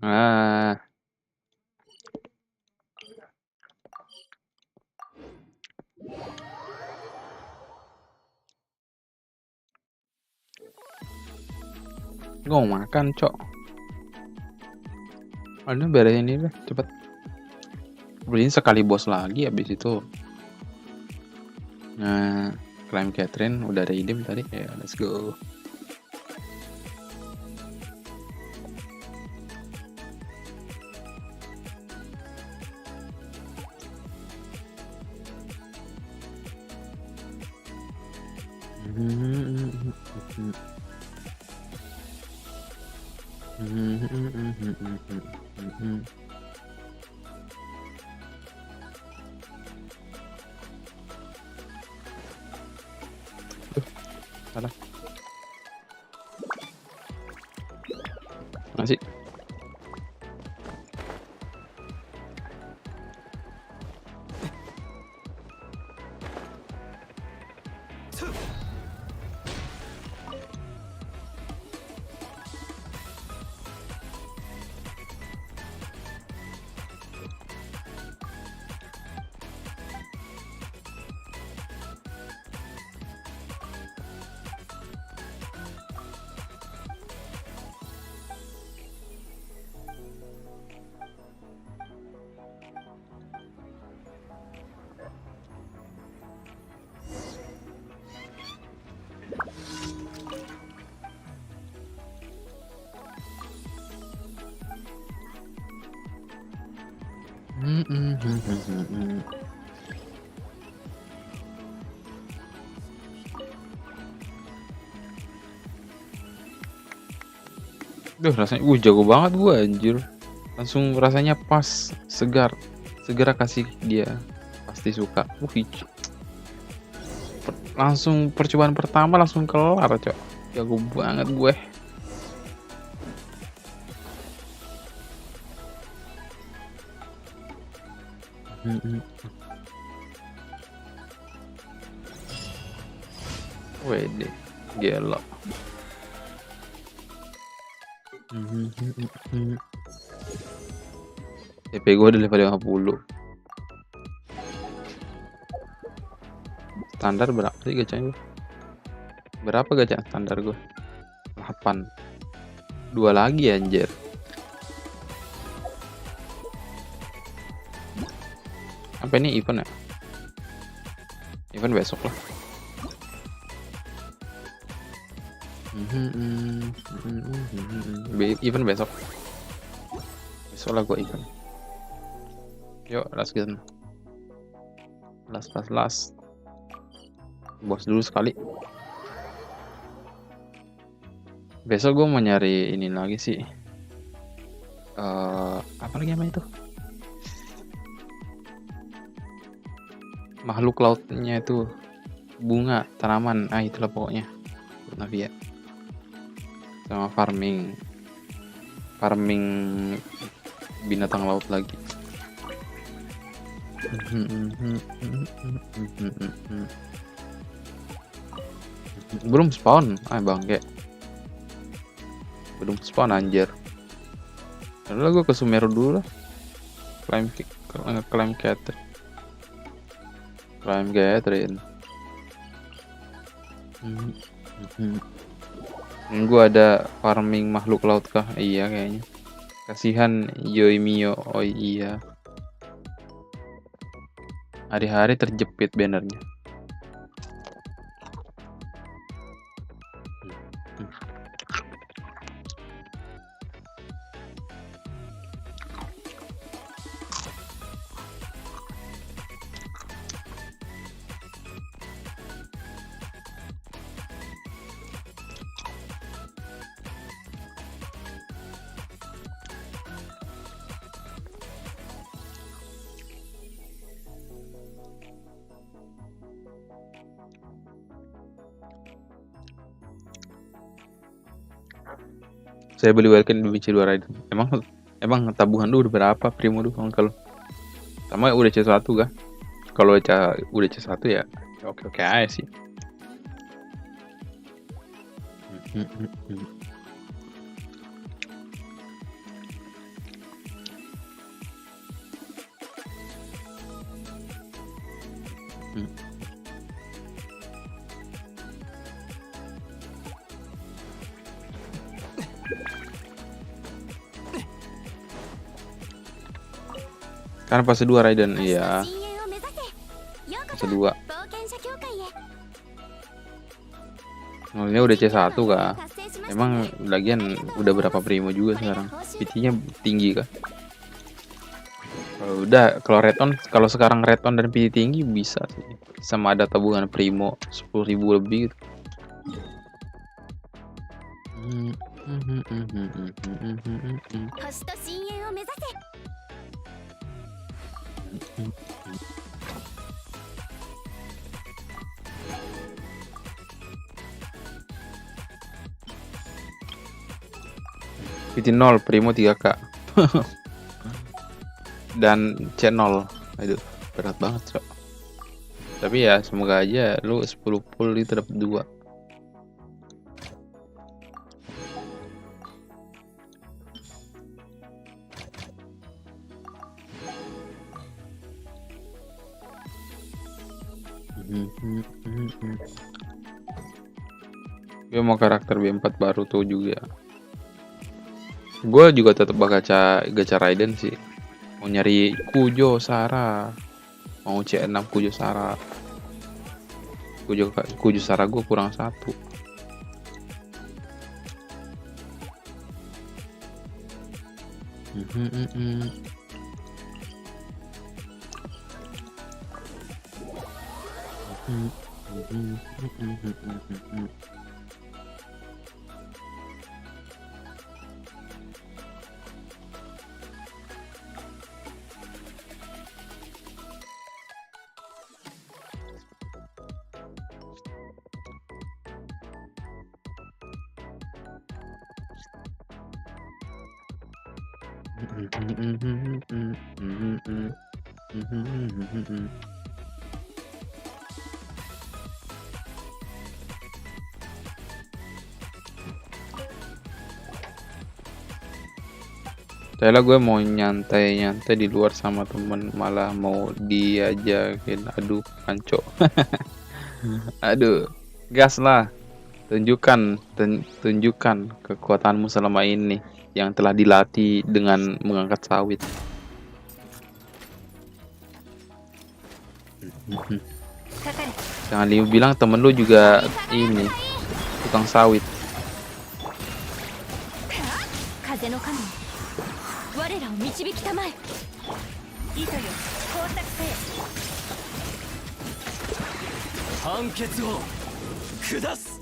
Ah. Gue mau makan, cok. Aduh, beresin ini deh, cepet. Beliin sekali bos lagi, habis itu. Nah, Climb Catherine udah ada item tadi, ya let's go. Salah. Masih. Duh, rasanya jago banget gua anjir. Langsung rasanya pas, segar. Segera kasih dia. Pasti suka. Langsung percobaan pertama langsung kelar, Cok. Jago banget gue. Wede, gelo. TP gue udah level 50. Standar berapa sih gacanya? Berapa gacha standar gue? 8. 2 lagi anjir. Apa ini event ya? Event besok lah. Event besok. Besok lah gue event. Yuk, last game. Last. Bos dulu sekali. Besok gue mau nyari ini lagi sih. Apa lagi namanya itu? Makhluk lautnya itu bunga, tanaman. Itulah pokoknya. Navia. Sama farming binatang laut lagi. Belum spawn, bangke. Belum spawn anjir. Lalu gue ke Sumeru dulu lah. Climb Catherine. Gue ada farming makhluk laut kah? Iya kayaknya. Kasihan Yoimio. Oh iya. Hari-hari terjepit bannernya. Saya beli welcome di BC 2 Raiden. Emang tabungan lu udah berapa primo lu kalau sama udah C1 kah? Kalau udah C1 ya oke aja sih. Karena fase 2 Raiden, iya. Fase 2. Maksudnya udah C1 kah? Emang lagian udah berapa primo juga sekarang? PT-nya tinggi kah? Kalau sekarang redon dan PT tinggi bisa sih. Sama ada tabungan primo 10.000 lebih gitu. PT 0 primo 3k. Dan C0. Aduh, berat banget, Cok. Tapi ya semoga aja lu 10 pull itu dapat 2. Gue mau karakter B4 baru tuh juga. Gue juga tetap gacha Raiden sih. Mau nyari Kujo Sara. Mau C6 Kujo Sara. Kujo Sara gue kurang 1. Saya gue mau nyantai-nyantai di luar sama temen, malah mau diajakin adu kanco. Aduh, gas lah. Tunjukkan kekuatanmu selama ini yang telah dilatih dengan mengangkat sawit. Jangan bilang temen lu juga ini tukang sawit. 風の神我らを導きたまえ糸よ工作せよ判決を下す。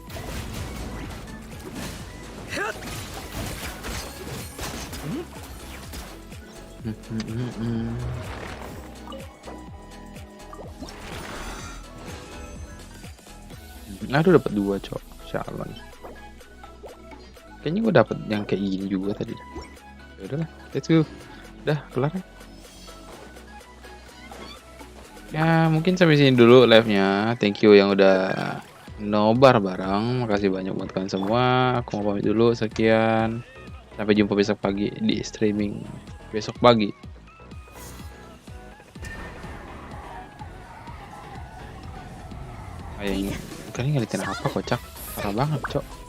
Aduh, dapat 2 cok, Shalon. Kayaknya gue dapat yang kayak gini juga tadi. Ya udahlah, let's go. Udah kelar ya. Ya mungkin sampai sini dulu live-nya. Thank you yang udah nobar bareng. Makasih banyak buat kalian semua. Aku mau pamit dulu. Sekian. Sampai jumpa besok pagi di streaming besok pagi. Kalian ngeliatin apa kocak? Parah banget cok.